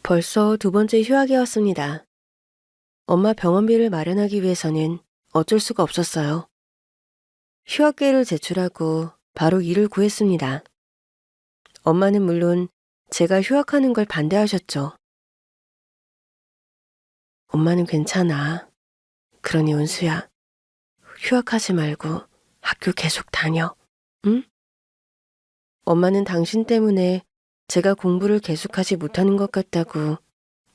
벌써 두 번째 휴학이 왔습니다. 엄마 병원비를 마련하기 위해서는 어쩔 수가 없었어요. 휴학계를 제출하고 바로 일을 구했습니다. 엄마는 물론 제가 휴학하는 걸 반대하셨죠. 엄마는 괜찮아. 그러니 은수야, 휴학하지 말고 학교 계속 다녀. 응? 엄마는 당신 때문에 제가 공부를 계속하지 못하는 것 같다고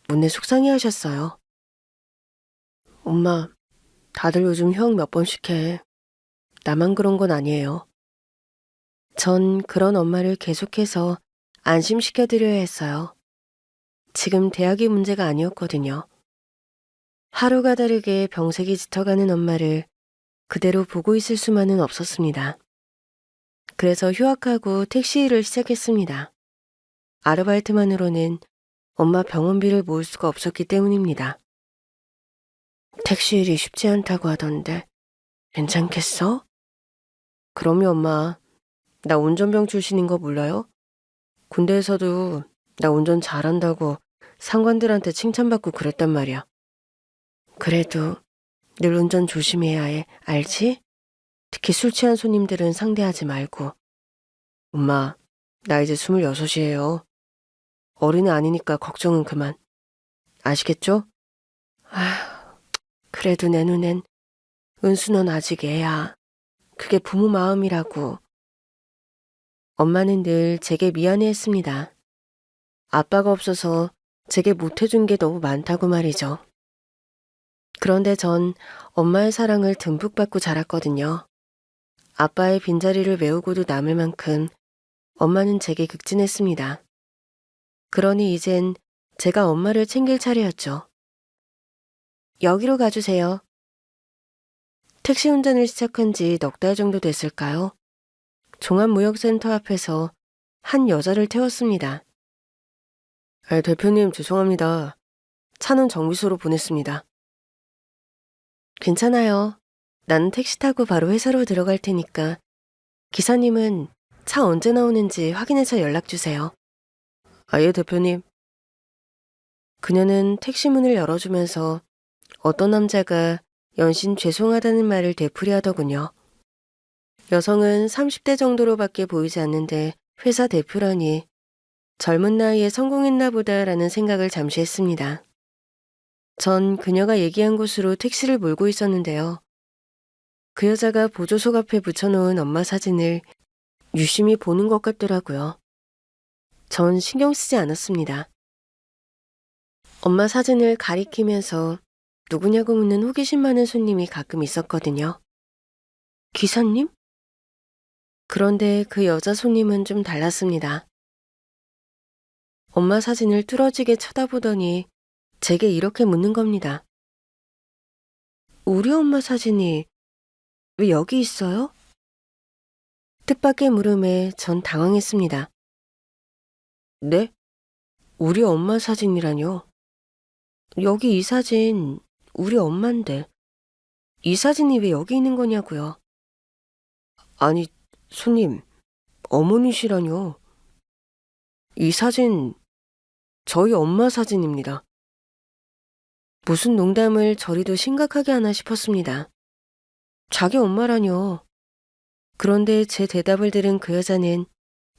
문에 속상해하셨어요. 엄마, 다들 요즘 휴학 몇 번씩 해. 나만 그런 건 아니에요. 전 그런 엄마를 계속해서 안심시켜드려야 했어요. 지금 대학이 문제가 아니었거든요. 하루가 다르게 병색이 짙어가는 엄마를 그대로 보고 있을 수만은 없었습니다. 그래서 휴학하고 택시 일을 시작했습니다. 아르바이트만으로는 엄마 병원비를 모을 수가 없었기 때문입니다. 택시 일이 쉽지 않다고 하던데 괜찮겠어? 그럼요, 엄마. 나 운전병 출신인 거 몰라요? 군대에서도 나 운전 잘한다고 상관들한테 칭찬받고 그랬단 말이야. 그래도 늘 운전 조심해야 해, 알지? 특히 술 취한 손님들은 상대하지 말고. 엄마, 나 이제 26이에요. 어른이 아니니까 걱정은 그만. 아시겠죠? 아휴, 그래도 내 눈엔 은수 넌 아직 애야. 그게 부모 마음이라고. 엄마는 늘 제게 미안해했습니다. 아빠가 없어서 제게 못해준 게 너무 많다고 말이죠. 그런데 전 엄마의 사랑을 듬뿍 받고 자랐거든요. 아빠의 빈자리를 메우고도 남을 만큼 엄마는 제게 극진했습니다. 그러니 이젠 제가 엄마를 챙길 차례였죠. 여기로 가주세요. 택시 운전을 시작한 지 넉 달 정도 됐을까요? 종합무역센터 앞에서 한 여자를 태웠습니다. 대표님 죄송합니다. 차는 정비소로 보냈습니다. 괜찮아요. 나는 택시 타고 바로 회사로 들어갈 테니까 기사님은 차 언제 나오는지 확인해서 연락 주세요. 예, 대표님. 그녀는 택시 문을 열어주면서 어떤 남자가 연신 죄송하다는 말을 되풀이하더군요. 여성은 30대 정도로밖에 보이지 않는데 회사 대표라니 젊은 나이에 성공했나 보다라는 생각을 잠시 했습니다. 전 그녀가 얘기한 곳으로 택시를 몰고 있었는데요. 그 여자가 보조석 앞에 붙여놓은 엄마 사진을 유심히 보는 것 같더라고요. 전 신경 쓰지 않았습니다. 엄마 사진을 가리키면서 누구냐고 묻는 호기심 많은 손님이 가끔 있었거든요. 기사님? 그런데 그 여자 손님은 좀 달랐습니다. 엄마 사진을 뚫어지게 쳐다보더니 제게 이렇게 묻는 겁니다. 우리 엄마 사진이 왜 여기 있어요? 뜻밖의 물음에 전 당황했습니다. 네? 우리 엄마 사진이라뇨? 여기 이 사진 우리 엄마인데 이 사진이 왜 여기 있는 거냐고요? 아니, 손님, 어머니시라뇨? 이 사진 저희 엄마 사진입니다. 무슨 농담을 저리도 심각하게 하나 싶었습니다. 자기 엄마라뇨. 그런데 제 대답을 들은 그 여자는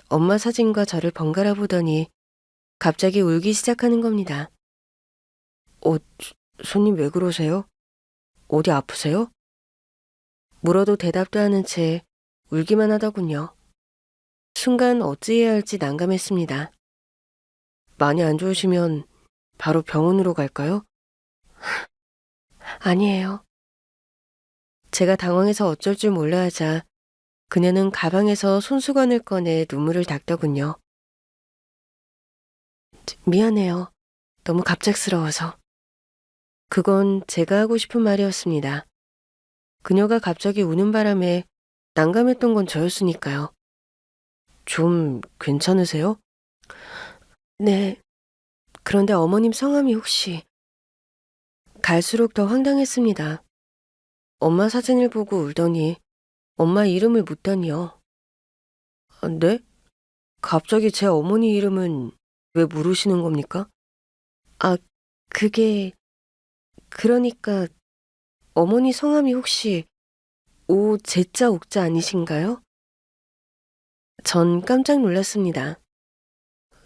엄마 사진과 저를 번갈아 보더니 갑자기 울기 시작하는 겁니다. 손님 왜 그러세요? 어디 아프세요? 물어도 대답도 하는 채 울기만 하더군요. 순간 어찌해야 할지 난감했습니다. 많이 안 좋으시면 바로 병원으로 갈까요? 아니에요. 제가 당황해서 어쩔 줄 몰라 하자 그녀는 가방에서 손수건을 꺼내 눈물을 닦더군요. 미안해요. 너무 갑작스러워서. 그건 제가 하고 싶은 말이었습니다. 그녀가 갑자기 우는 바람에 난감했던 건 저였으니까요. 좀 괜찮으세요? 네. 그런데 어머님 성함이 혹시... 갈수록 더 황당했습니다. 엄마 사진을 보고 울더니 엄마 이름을 묻다니요. 네? 갑자기 제 어머니 이름은 왜 물으시는 겁니까? 아, 그게, 그러니까 어머니 성함이 혹시 오제자 옥자 아니신가요? 전 깜짝 놀랐습니다.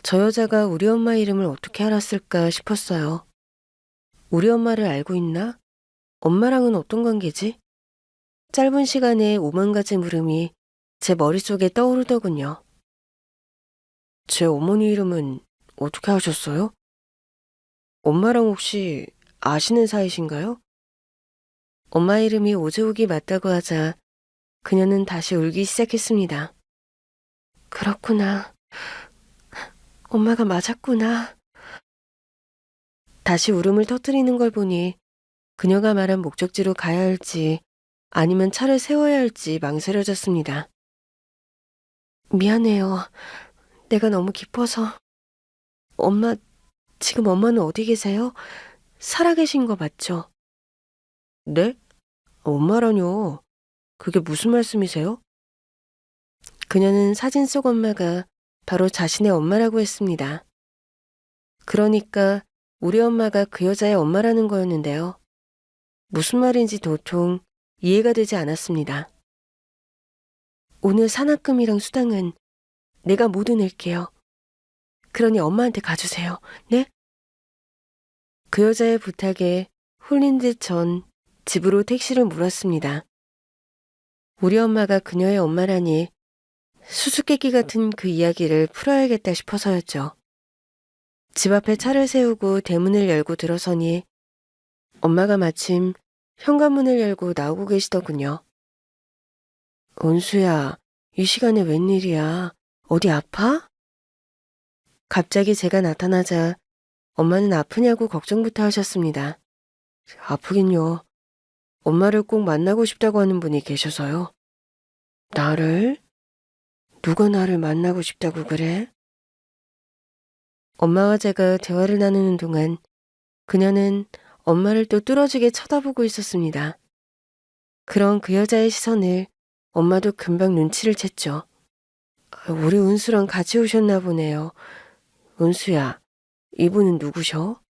저 여자가 우리 엄마 이름을 어떻게 알았을까 싶었어요. 우리 엄마를 알고 있나? 엄마랑은 어떤 관계지? 짧은 시간에 오만 가지 물음이 제 머릿속에 떠오르더군요. 제 어머니 이름은 어떻게 아셨어요? 엄마랑 혹시 아시는 사이신가요? 엄마 이름이 오재욱이 맞다고 하자 그녀는 다시 울기 시작했습니다. 그렇구나. 엄마가 맞았구나. 다시 울음을 터뜨리는 걸 보니 그녀가 말한 목적지로 가야 할지 아니면 차를 세워야 할지 망설여졌습니다. 미안해요. 내가 너무 기뻐서. 엄마, 지금 엄마는 어디 계세요? 살아계신 거 맞죠? 네? 엄마라뇨. 그게 무슨 말씀이세요? 그녀는 사진 속 엄마가 바로 자신의 엄마라고 했습니다. 그러니까 우리 엄마가 그 여자의 엄마라는 거였는데요. 무슨 말인지 도통 이해가 되지 않았습니다. 오늘 산학금이랑 수당은 내가 모두 낼게요. 그러니 엄마한테 가주세요. 네? 그 여자의 부탁에 홀린 듯 전 집으로 택시를 물었습니다. 우리 엄마가 그녀의 엄마라니 수수께끼 같은 그 이야기를 풀어야겠다 싶어서였죠. 집 앞에 차를 세우고 대문을 열고 들어서니 엄마가 마침 현관문을 열고 나오고 계시더군요. 은수야, 이 시간에 웬일이야? 어디 아파? 갑자기 제가 나타나자 엄마는 아프냐고 걱정부터 하셨습니다. 아프긴요. 엄마를 꼭 만나고 싶다고 하는 분이 계셔서요. 나를? 누가 나를 만나고 싶다고 그래? 엄마와 제가 대화를 나누는 동안 그녀는 엄마를 또 뚫어지게 쳐다보고 있었습니다. 그런 그 여자의 시선을 엄마도 금방 눈치를 챘죠. 우리 은수랑 같이 오셨나 보네요. 은수야, 이분은 누구셔?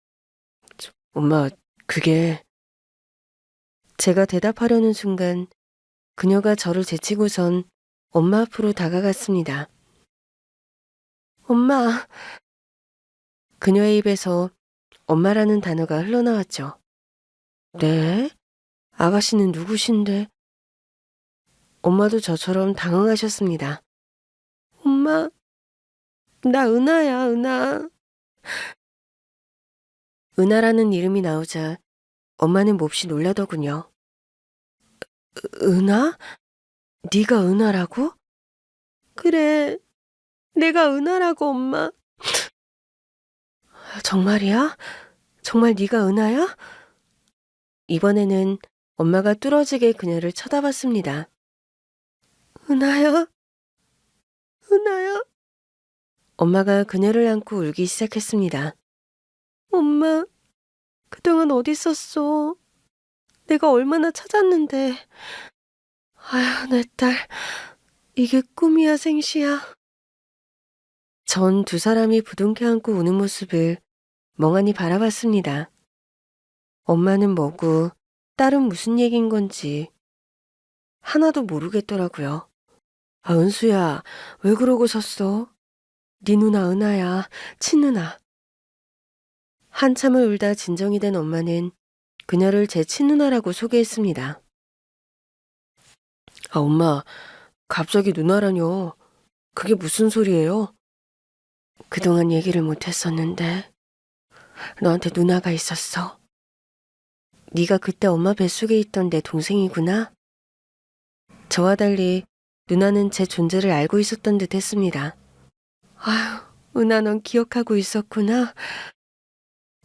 엄마, 그게... 제가 대답하려는 순간 그녀가 저를 제치고선 엄마 앞으로 다가갔습니다. 엄마! 그녀의 입에서 엄마라는 단어가 흘러나왔죠. 네? 아가씨는 누구신데? 엄마도 저처럼 당황하셨습니다. 엄마, 나 은하야, 은하. 은하라는 이름이 나오자 엄마는 몹시 놀라더군요. 은하? 네가 은하라고? 그래, 내가 은하라고 엄마. 정말이야? 정말 네가 은하야? 이번에는 엄마가 뚫어지게 그녀를 쳐다봤습니다. 은하야? 은하야? 엄마가 그녀를 안고 울기 시작했습니다. 엄마, 그동안 어디 있었어? 내가 얼마나 찾았는데. 아휴, 내 딸, 이게 꿈이야, 생시야. 전 두 사람이 부둥켜 안고 우는 모습을 멍하니 바라봤습니다. 엄마는 뭐고 딸은 무슨 얘기인 건지 하나도 모르겠더라고요. 아, 은수야, 왜 그러고 섰어? 네 누나 은하야, 친누나. 한참을 울다 진정이 된 엄마는 그녀를 제 친누나라고 소개했습니다. 아, 엄마, 갑자기 누나라뇨. 그게 무슨 소리예요? 그동안 얘기를 못했었는데 너한테 누나가 있었어. 네가 그때 엄마 뱃속에 있던 내 동생이구나. 저와 달리 누나는 제 존재를 알고 있었던 듯 했습니다. 아휴, 은하 넌 기억하고 있었구나.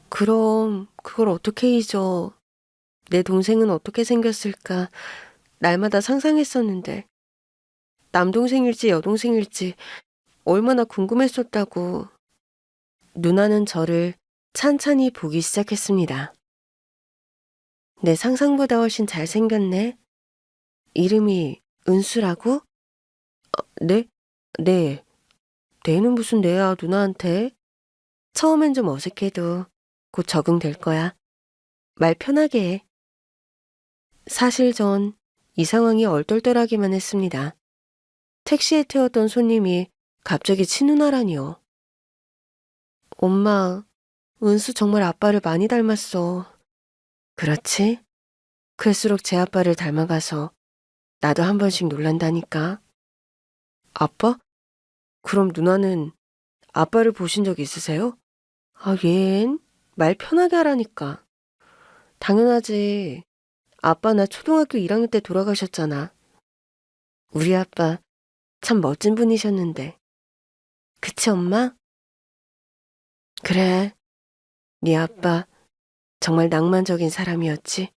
그럼 그걸 어떻게 잊어. 내 동생은 어떻게 생겼을까 날마다 상상했었는데 남동생일지 여동생일지 얼마나 궁금했었다고. 누나는 저를 찬찬히 보기 시작했습니다. 내 상상보다 훨씬 잘생겼네. 이름이 은수라고? 네? 네. 내는 무슨 내야 누나한테? 처음엔 좀 어색해도 곧 적응될 거야. 말 편하게 해. 사실 전 이 상황이 얼떨떨하기만 했습니다. 택시에 태웠던 손님이 갑자기 친누나라니요. 엄마, 은수 정말 아빠를 많이 닮았어. 그렇지? 클수록 제 아빠를 닮아가서 나도 한 번씩 놀란다니까. 아빠? 그럼 누나는 아빠를 보신 적 있으세요? 아, 얜 말 편하게 하라니까. 당연하지. 아빠 나 초등학교 1학년 때 돌아가셨잖아. 우리 아빠 참 멋진 분이셨는데. 그치, 엄마? 그래. 네 아빠 정말 낭만적인 사람이었지.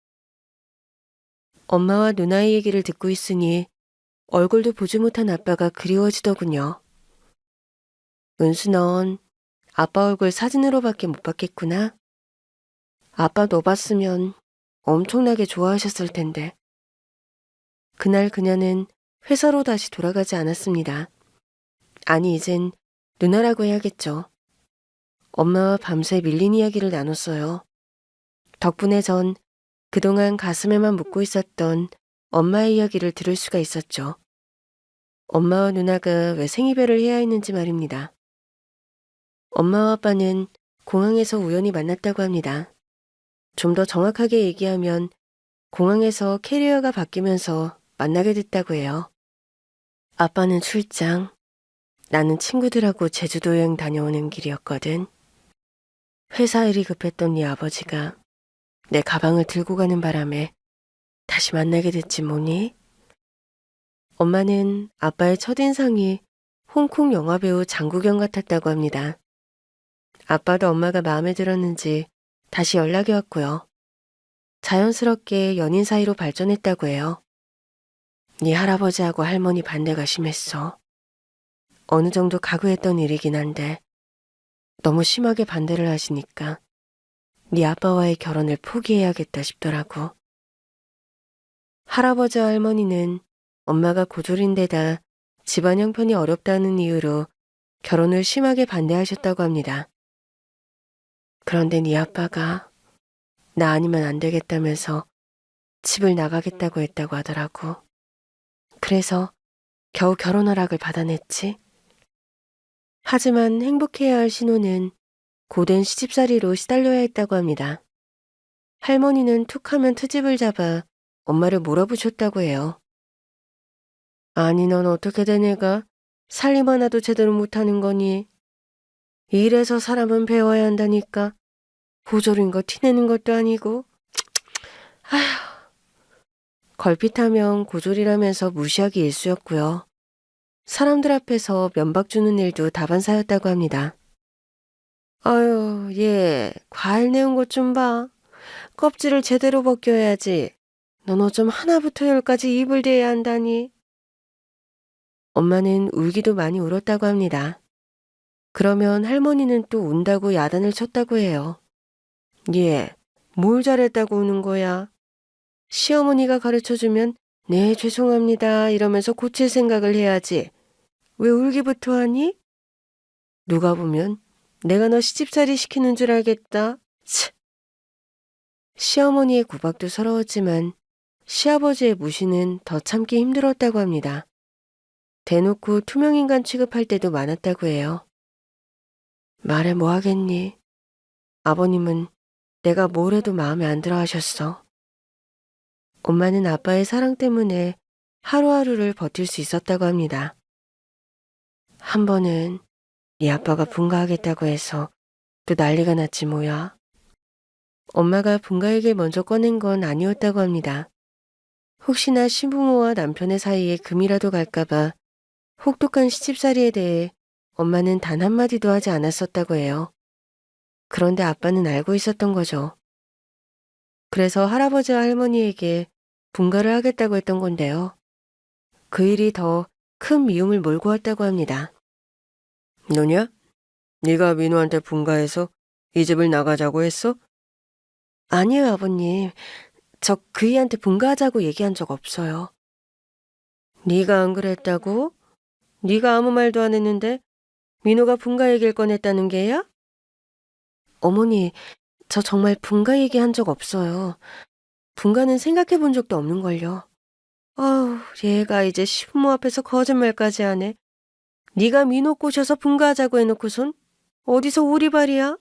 엄마와 누나의 얘기를 듣고 있으니 얼굴도 보지 못한 아빠가 그리워지더군요. 은수 넌 아빠 얼굴 사진으로밖에 못 봤겠구나. 아빠 너 봤으면 엄청나게 좋아하셨을 텐데. 그날 그녀는 회사로 다시 돌아가지 않았습니다. 아니, 이젠 누나라고 해야겠죠. 엄마와 밤새 밀린 이야기를 나눴어요. 덕분에 전 그동안 가슴에만 묻고 있었던 엄마의 이야기를 들을 수가 있었죠. 엄마와 누나가 왜 생이별을 해야 했는지 말입니다. 엄마와 아빠는 공항에서 우연히 만났다고 합니다. 좀 더 정확하게 얘기하면 공항에서 캐리어가 바뀌면서 만나게 됐다고 해요. 아빠는 출장, 나는 친구들하고 제주도 여행 다녀오는 길이었거든. 회사 일이 급했던 네 아버지가 내 가방을 들고 가는 바람에 다시 만나게 됐지 뭐니? 엄마는 아빠의 첫인상이 홍콩 영화배우 장국영 같았다고 합니다. 아빠도 엄마가 마음에 들었는지 다시 연락이 왔고요. 자연스럽게 연인 사이로 발전했다고 해요. 네 할아버지하고 할머니 반대가 심했어. 어느 정도 각오했던 일이긴 한데 너무 심하게 반대를 하시니까 네 아빠와의 결혼을 포기해야겠다 싶더라고. 할아버지와 할머니는 엄마가 고졸인데다 집안 형편이 어렵다는 이유로 결혼을 심하게 반대하셨다고 합니다. 그런데 네 아빠가 나 아니면 안 되겠다면서 집을 나가겠다고 했다고 하더라고. 그래서 겨우 결혼 허락을 받아냈지. 하지만 행복해야 할 신혼은 고된 시집살이로 시달려야 했다고 합니다. 할머니는 툭하면 트집을 잡아 엄마를 몰아붙였다고 해요. 아니 넌 어떻게 된 애가 살림 하나도 제대로 못하는 거니? 일해서 사람은 배워야 한다니까. 고졸인 거 티내는 것도 아니고. 아휴. 걸핏하면 고졸이라면서 무시하기 일쑤였고요. 사람들 앞에서 면박 주는 일도 다반사였다고 합니다. 아유, 얘 과일 내온 것 좀 봐. 껍질을 제대로 벗겨야지. 넌 어쩜 하나부터 열까지 입을 대야 한다니. 엄마는 울기도 많이 울었다고 합니다. 그러면 할머니는 또 운다고 야단을 쳤다고 해요. 얘, 뭘 잘했다고 우는 거야? 시어머니가 가르쳐주면 네, 죄송합니다 이러면서 고칠 생각을 해야지. 왜 울기부터 하니? 누가 보면 내가 너 시집살이 시키는 줄 알겠다. 치. 시어머니의 구박도 서러웠지만 시아버지의 무시는 더 참기 힘들었다고 합니다. 대놓고 투명인간 취급할 때도 많았다고 해요. 말해 뭐 하겠니? 아버님은 내가 뭘 해도 마음에 안 들어 하셨어. 엄마는 아빠의 사랑 때문에 하루하루를 버틸 수 있었다고 합니다. 한 번은 네 아빠가 분가하겠다고 해서 또 난리가 났지 뭐야. 엄마가 분가에게 먼저 꺼낸 건 아니었다고 합니다. 혹시나 신부모와 남편의 사이에 금이라도 갈까봐 혹독한 시집살이에 대해 엄마는 단 한마디도 하지 않았었다고 해요. 그런데 아빠는 알고 있었던 거죠. 그래서 할아버지와 할머니에게 분가를 하겠다고 했던 건데요. 그 일이 더 큰 미움을 몰고 왔다고 합니다. 너냐? 네가 민우한테 분가해서 이 집을 나가자고 했어? 아니에요, 아버님. 저 그이한테 분가하자고 얘기한 적 없어요. 네가 안 그랬다고? 네가 아무 말도 안 했는데 민우가 분가 얘기를 꺼냈다는 게야? 어머니, 저 정말 분가 얘기한 적 없어요. 분가는 생각해 본 적도 없는걸요. 아우, 얘가 이제 시부모 앞에서 거짓말까지 하네. 네가 민호 꼬셔서 분가하자고 해놓고선 어디서 오리발이야?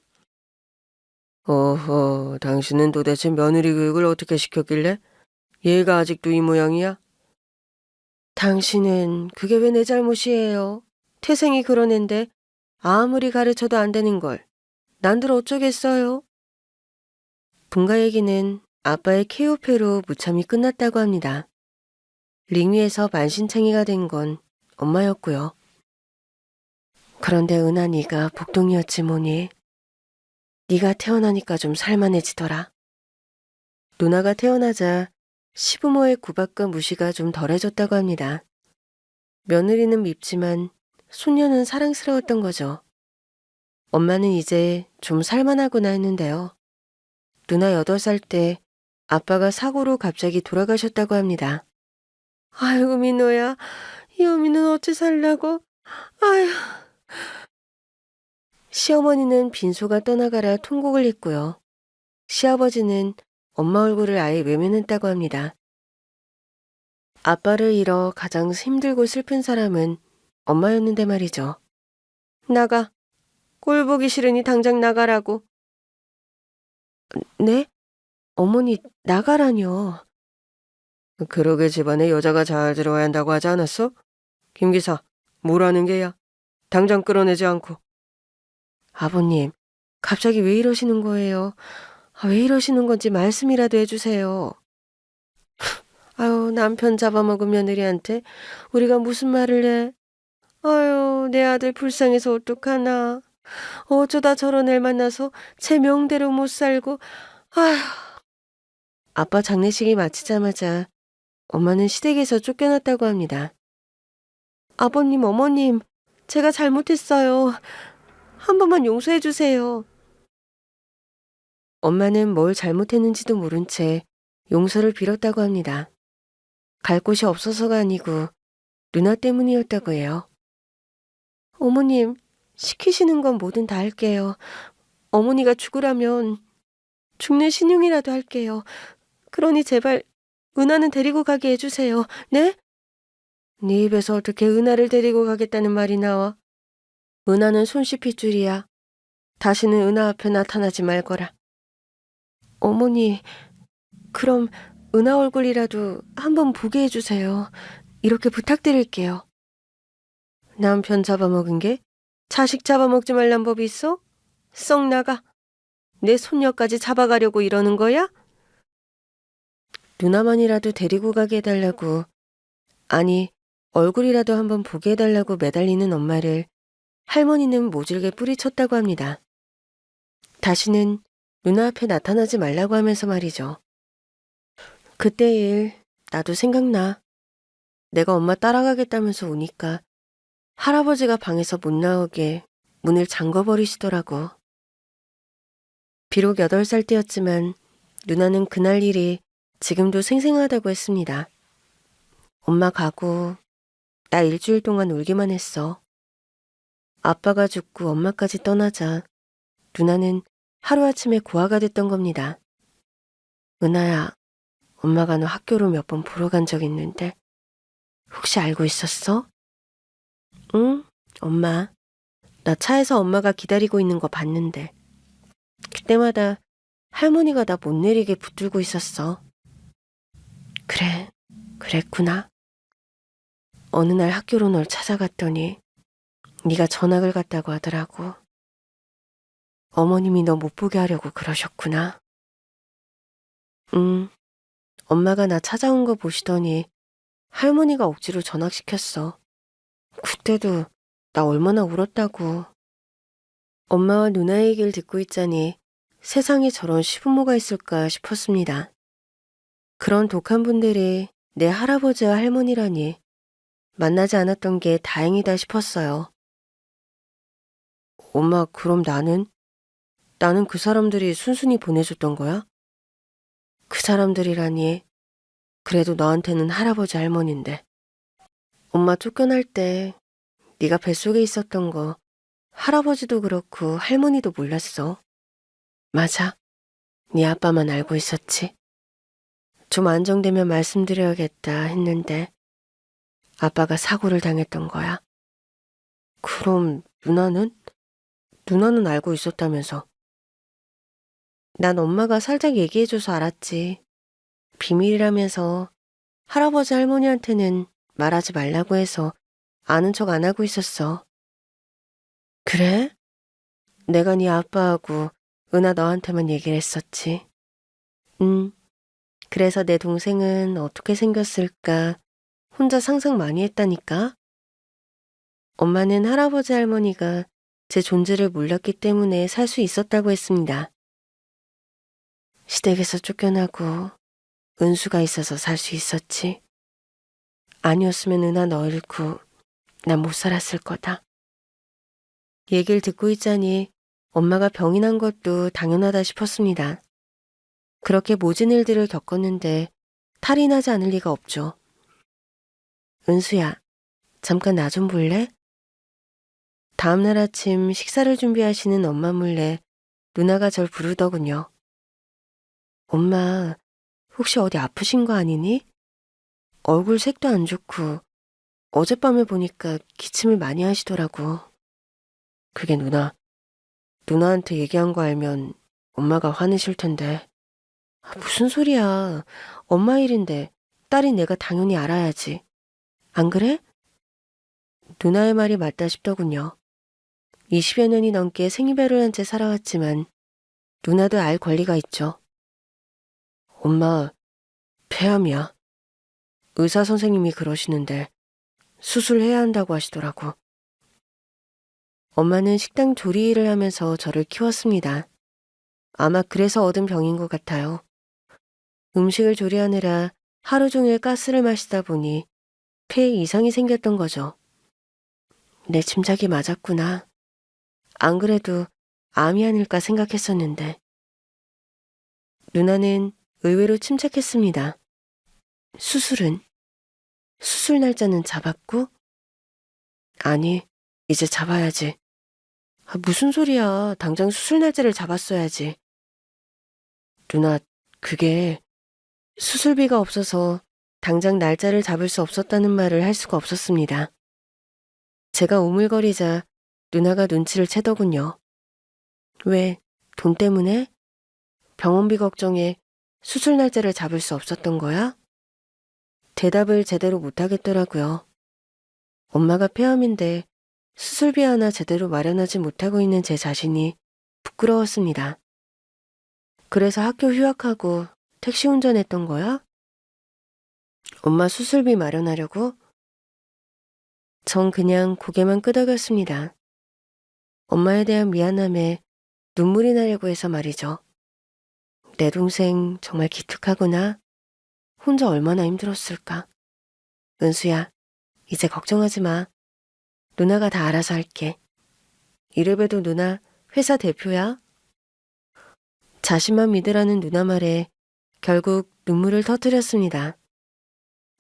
어허, 당신은 도대체 며느리 교육을 어떻게 시켰길래 얘가 아직도 이 모양이야? 당신은 그게 왜 내 잘못이에요? 태생이 그런 앤데 아무리 가르쳐도 안 되는 걸 난들 어쩌겠어요? 분가 얘기는 아빠의 케오페로 무참히 끝났다고 합니다. 링 위에서 만신창이가 된 건 엄마였고요. 그런데 은하 네가 복동이었지 뭐니. 네가 태어나니까 좀 살만해지더라. 누나가 태어나자 시부모의 구박과 무시가 좀 덜해졌다고 합니다. 며느리는 밉지만 손녀는 사랑스러웠던 거죠. 엄마는 이제 좀 살만하구나 했는데요. 누나 8살 때 아빠가 사고로 갑자기 돌아가셨다고 합니다. 아이고 민호야, 이 어미는 어찌 살라고. 아휴. 시어머니는 빈소가 떠나가라 통곡을 했고요. 시아버지는 엄마 얼굴을 아예 외면했다고 합니다. 아빠를 잃어 가장 힘들고 슬픈 사람은 엄마였는데 말이죠. 나가. 꼴 보기 싫으니 당장 나가라고. 네? 어머니, 나가라뇨. 그러게 집안에 여자가 잘 들어와야 한다고 하지 않았어? 김 기사, 뭐라는 게야? 당장 끌어내지 않고. 아버님, 갑자기 왜 이러시는 거예요? 왜 이러시는 건지 말씀이라도 해주세요. 아유, 남편 잡아먹은 며느리한테 우리가 무슨 말을 해? 아유, 내 아들 불쌍해서 어떡하나. 어쩌다 저런 애 만나서 제 명대로 못 살고. 아휴. 아빠 장례식이 마치자마자 엄마는 시댁에서 쫓겨났다고 합니다. 아버님, 어머님, 제가 잘못했어요. 한 번만 용서해 주세요. 엄마는 뭘 잘못했는지도 모른 채 용서를 빌었다고 합니다. 갈 곳이 없어서가 아니고 누나 때문이었다고 해요. 어머님, 시키시는 건 뭐든 다 할게요. 어머니가 죽으라면 죽는 신용이라도 할게요. 그러니 제발 은하는 데리고 가게 해주세요. 네? 네 입에서 어떻게 은하를 데리고 가겠다는 말이 나와? 은하는 손 씹힐 줄이야. 다시는 은하 앞에 나타나지 말거라. 어머니, 그럼 은하 얼굴이라도 한번 보게 해주세요. 이렇게 부탁드릴게요. 남편 잡아먹은 게 자식 잡아먹지 말란 법이 있어? 썩 나가. 내 손녀까지 잡아가려고 이러는 거야? 누나만이라도 데리고 가게 해달라고, 아니 얼굴이라도 한번 보게 해달라고 매달리는 엄마를 할머니는 모질게 뿌리쳤다고 합니다. 다시는 누나 앞에 나타나지 말라고 하면서 말이죠. 그때 일 나도 생각나. 내가 엄마 따라가겠다면서 우니까 할아버지가 방에서 못 나오게 문을 잠궈버리시더라고. 비록 8살 때였지만 누나는 그날 일이 지금도 생생하다고 했습니다. 엄마 가고 나 일주일 동안 울기만 했어. 아빠가 죽고 엄마까지 떠나자 누나는 하루아침에 고아가 됐던 겁니다. 은하야, 엄마가 너 학교로 몇 번 보러 간 적 있는데 혹시 알고 있었어? 응, 엄마. 나 차에서 엄마가 기다리고 있는 거 봤는데 그때마다 할머니가 나 못 내리게 붙들고 있었어. 그래, 그랬구나. 어느 날 학교로 널 찾아갔더니 네가 전학을 갔다고 하더라고. 어머님이 너 못 보게 하려고 그러셨구나. 엄마가 나 찾아온 거 보시더니 할머니가 억지로 전학시켰어. 그때도 나 얼마나 울었다고. 엄마와 누나 얘기를 듣고 있자니 세상에 저런 시부모가 있을까 싶었습니다. 그런 독한 분들이 내 할아버지와 할머니라니 만나지 않았던 게 다행이다 싶었어요. 엄마, 그럼 나는 그 사람들이 순순히 보내줬던 거야? 그 사람들이라니 그래도 너한테는 할아버지 할머니인데. 엄마 쫓겨날 때 네가 뱃속에 있었던 거 할아버지도 그렇고 할머니도 몰랐어. 맞아. 네 아빠만 알고 있었지. 좀 안정되면 말씀드려야겠다 했는데 아빠가 사고를 당했던 거야. 그럼 누나는? 누나는 알고 있었다면서. 난 엄마가 살짝 얘기해줘서 알았지. 비밀이라면서 할아버지 할머니한테는 말하지 말라고 해서 아는 척 안 하고 있었어. 그래? 내가 네 아빠하고 은하 너한테만 얘기를 했었지. 응. 그래서 내 동생은 어떻게 생겼을까 혼자 상상 많이 했다니까. 엄마는 할아버지 할머니가 제 존재를 몰랐기 때문에 살 수 있었다고 했습니다. 시댁에서 쫓겨나고 은수가 있어서 살 수 있었지. 아니었으면 은하 너 잃고 난 못 살았을 거다. 얘기를 듣고 있자니 엄마가 병이 난 것도 당연하다 싶었습니다. 그렇게 모진 일들을 겪었는데 탈이 나지 않을 리가 없죠. 은수야, 잠깐 나 좀 볼래? 다음날 아침 식사를 준비하시는 엄마 몰래 누나가 절 부르더군요. 엄마, 혹시 어디 아프신 거 아니니? 얼굴 색도 안 좋고 어젯밤에 보니까 기침을 많이 하시더라고. 그게 누나한테 얘기한 거 알면 엄마가 화내실 텐데. 무슨 소리야. 엄마 일인데 딸인 내가 당연히 알아야지. 안 그래? 누나의 말이 맞다 싶더군요. 20여 년이 넘게 생이별을 한 채 살아왔지만 누나도 알 권리가 있죠. 엄마, 폐암이야. 의사 선생님이 그러시는데 수술해야 한다고 하시더라고. 엄마는 식당 조리 일을 하면서 저를 키웠습니다. 아마 그래서 얻은 병인 것 같아요. 음식을 조리하느라 하루 종일 가스를 마시다 보니 폐에 이상이 생겼던 거죠. 내 짐작이 맞았구나. 안 그래도 암이 아닐까 생각했었는데. 누나는 의외로 침착했습니다. 수술은? 수술 날짜는 잡았고? 아니, 이제 잡아야지. 무슨 소리야. 당장 수술 날짜를 잡았어야지. 누나, 그게 수술비가 없어서 당장 날짜를 잡을 수 없었다는 말을 할 수가 없었습니다. 제가 우물거리자 누나가 눈치를 채더군요. 왜? 돈 때문에? 병원비 걱정에 수술 날짜를 잡을 수 없었던 거야? 대답을 제대로 못하겠더라고요. 엄마가 폐암인데 수술비 하나 제대로 마련하지 못하고 있는 제 자신이 부끄러웠습니다. 그래서 학교 휴학하고 택시 운전했던 거야? 엄마 수술비 마련하려고? 전 그냥 고개만 끄덕였습니다. 엄마에 대한 미안함에 눈물이 나려고 해서 말이죠. 내 동생 정말 기특하구나. 혼자 얼마나 힘들었을까. 은수야, 이제 걱정하지 마. 누나가 다 알아서 할게. 이래봬도 누나 회사 대표야. 자신만 믿으라는 누나 말에 결국 눈물을 터뜨렸습니다.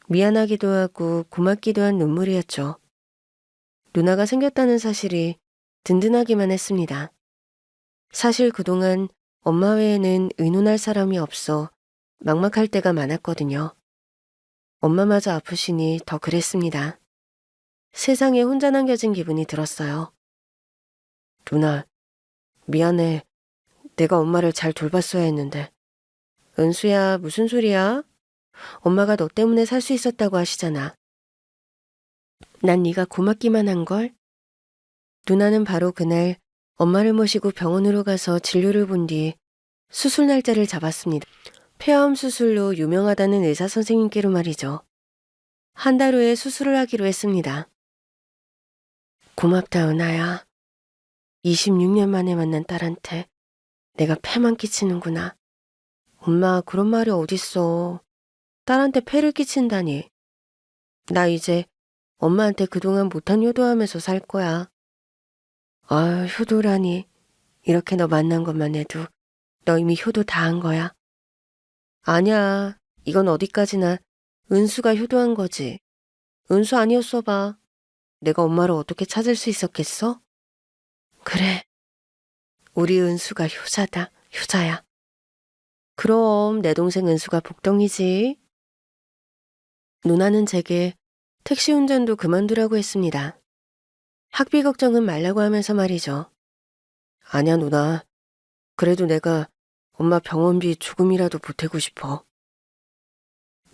미안하기도 하고 고맙기도 한 눈물이었죠. 누나가 생겼다는 사실이 든든하기만 했습니다. 사실 그동안 엄마 외에는 의논할 사람이 없어 막막할 때가 많았거든요. 엄마마저 아프시니 더 그랬습니다. 세상에 혼자 남겨진 기분이 들었어요. 누나, 미안해. 내가 엄마를 잘 돌봤어야 했는데. 은수야, 무슨 소리야? 엄마가 너 때문에 살 수 있었다고 하시잖아. 난 네가 고맙기만 한걸? 누나는 바로 그날 엄마를 모시고 병원으로 가서 진료를 본 뒤 수술 날짜를 잡았습니다. 폐암 수술로 유명하다는 의사 선생님께로 말이죠. 한 달 후에 수술을 하기로 했습니다. 고맙다, 은하야. 26년 만에 만난 딸한테 내가 폐만 끼치는구나. 엄마, 그런 말이 어딨어. 딸한테 폐를 끼친다니. 나 이제 엄마한테 그동안 못한 효도하면서 살 거야. 아, 효도라니. 이렇게 너 만난 것만 해도 너 이미 효도 다 한 거야. 아니야. 이건 어디까지나 은수가 효도한 거지. 은수 아니었어 봐. 내가 엄마를 어떻게 찾을 수 있었겠어? 그래. 우리 은수가 효자다. 효자야. 그럼 내 동생 은수가 복덩이지. 누나는 제게 택시 운전도 그만두라고 했습니다. 학비 걱정은 말라고 하면서 말이죠. 아냐, 누나. 그래도 내가 엄마 병원비 조금이라도 보태고 싶어.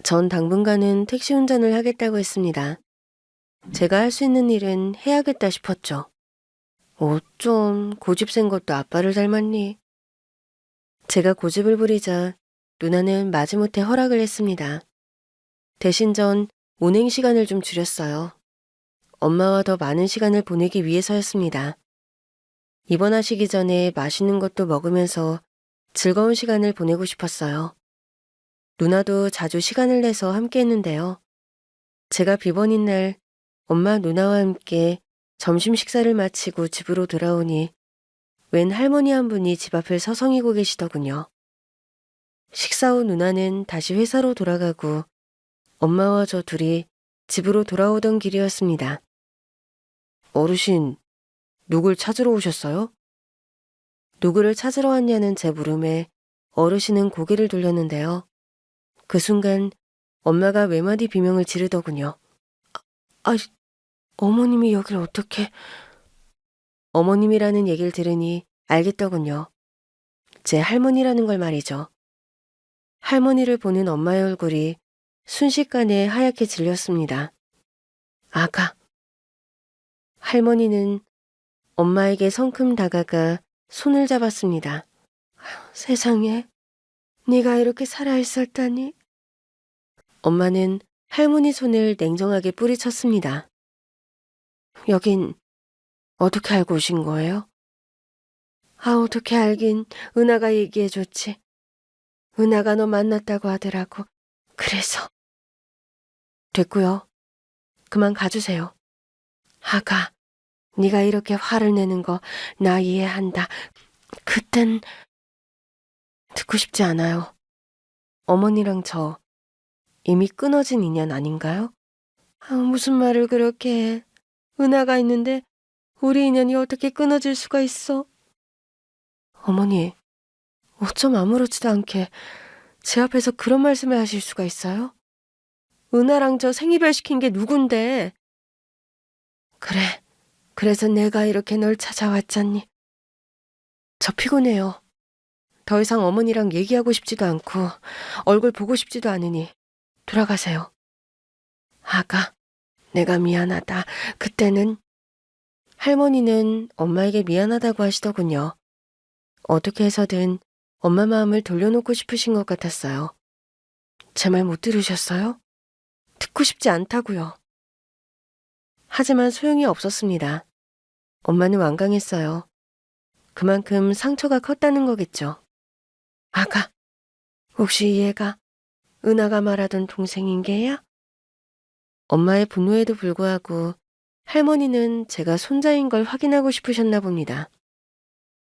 전 당분간은 택시 운전을 하겠다고 했습니다. 제가 할 수 있는 일은 해야겠다 싶었죠. 어쩜 고집센 것도 아빠를 닮았니? 제가 고집을 부리자 누나는 마지못해 허락을 했습니다. 대신 전 운행 시간을 좀 줄였어요. 엄마와 더 많은 시간을 보내기 위해서였습니다. 입원하시기 전에 맛있는 것도 먹으면서 즐거운 시간을 보내고 싶었어요. 누나도 자주 시간을 내서 함께 했는데요. 제가 비번인 날 엄마 누나와 함께 점심 식사를 마치고 집으로 돌아오니 웬 할머니 한 분이 집 앞을 서성이고 계시더군요. 식사 후 누나는 다시 회사로 돌아가고 엄마와 저 둘이 집으로 돌아오던 길이었습니다. 어르신, 누굴 찾으러 오셨어요? 누구를 찾으러 왔냐는 제 물음에 어르신은 고개를 돌렸는데요. 그 순간 엄마가 외마디 비명을 지르더군요. 아, 어머님이 여길 어떻게... 어머님이라는 얘기를 들으니 알겠더군요. 제 할머니라는 걸 말이죠. 할머니를 보는 엄마의 얼굴이 순식간에 하얗게 질렸습니다. 아가. 할머니는 엄마에게 성큼 다가가 손을 잡았습니다. 세상에, 네가 이렇게 살아있었다니. 엄마는 할머니 손을 냉정하게 뿌리쳤습니다. 여긴 어떻게 알고 오신 거예요? 아, 어떻게 알긴 은하가 얘기해줬지. 은하가 너 만났다고 하더라고. 그래서. 됐고요. 그만 가주세요. 아가, 네가 이렇게 화를 내는 거 나 이해한다. 그땐 듣고 싶지 않아요. 어머니랑 저 이미 끊어진 인연 아닌가요? 아, 무슨 말을 그렇게 해. 은하가 있는데 우리 인연이 어떻게 끊어질 수가 있어? 어머니, 어쩜 아무렇지도 않게 제 앞에서 그런 말씀을 하실 수가 있어요? 은하랑 저 생이별 시킨 게 누군데? 그래, 그래서 내가 이렇게 널 찾아왔잖니. 저 피곤해요. 더 이상 어머니랑 얘기하고 싶지도 않고 얼굴 보고 싶지도 않으니 돌아가세요. 아가, 내가 미안하다. 그때는 할머니는 엄마에게 미안하다고 하시더군요. 어떻게 해서든 엄마 마음을 돌려놓고 싶으신 것 같았어요. 제 말 못 들으셨어요? 듣고 싶지 않다고요. 하지만 소용이 없었습니다. 엄마는 완강했어요. 그만큼 상처가 컸다는 거겠죠. 아가, 혹시 얘가 은하가 말하던 동생인 게야? 엄마의 분노에도 불구하고 할머니는 제가 손자인 걸 확인하고 싶으셨나 봅니다.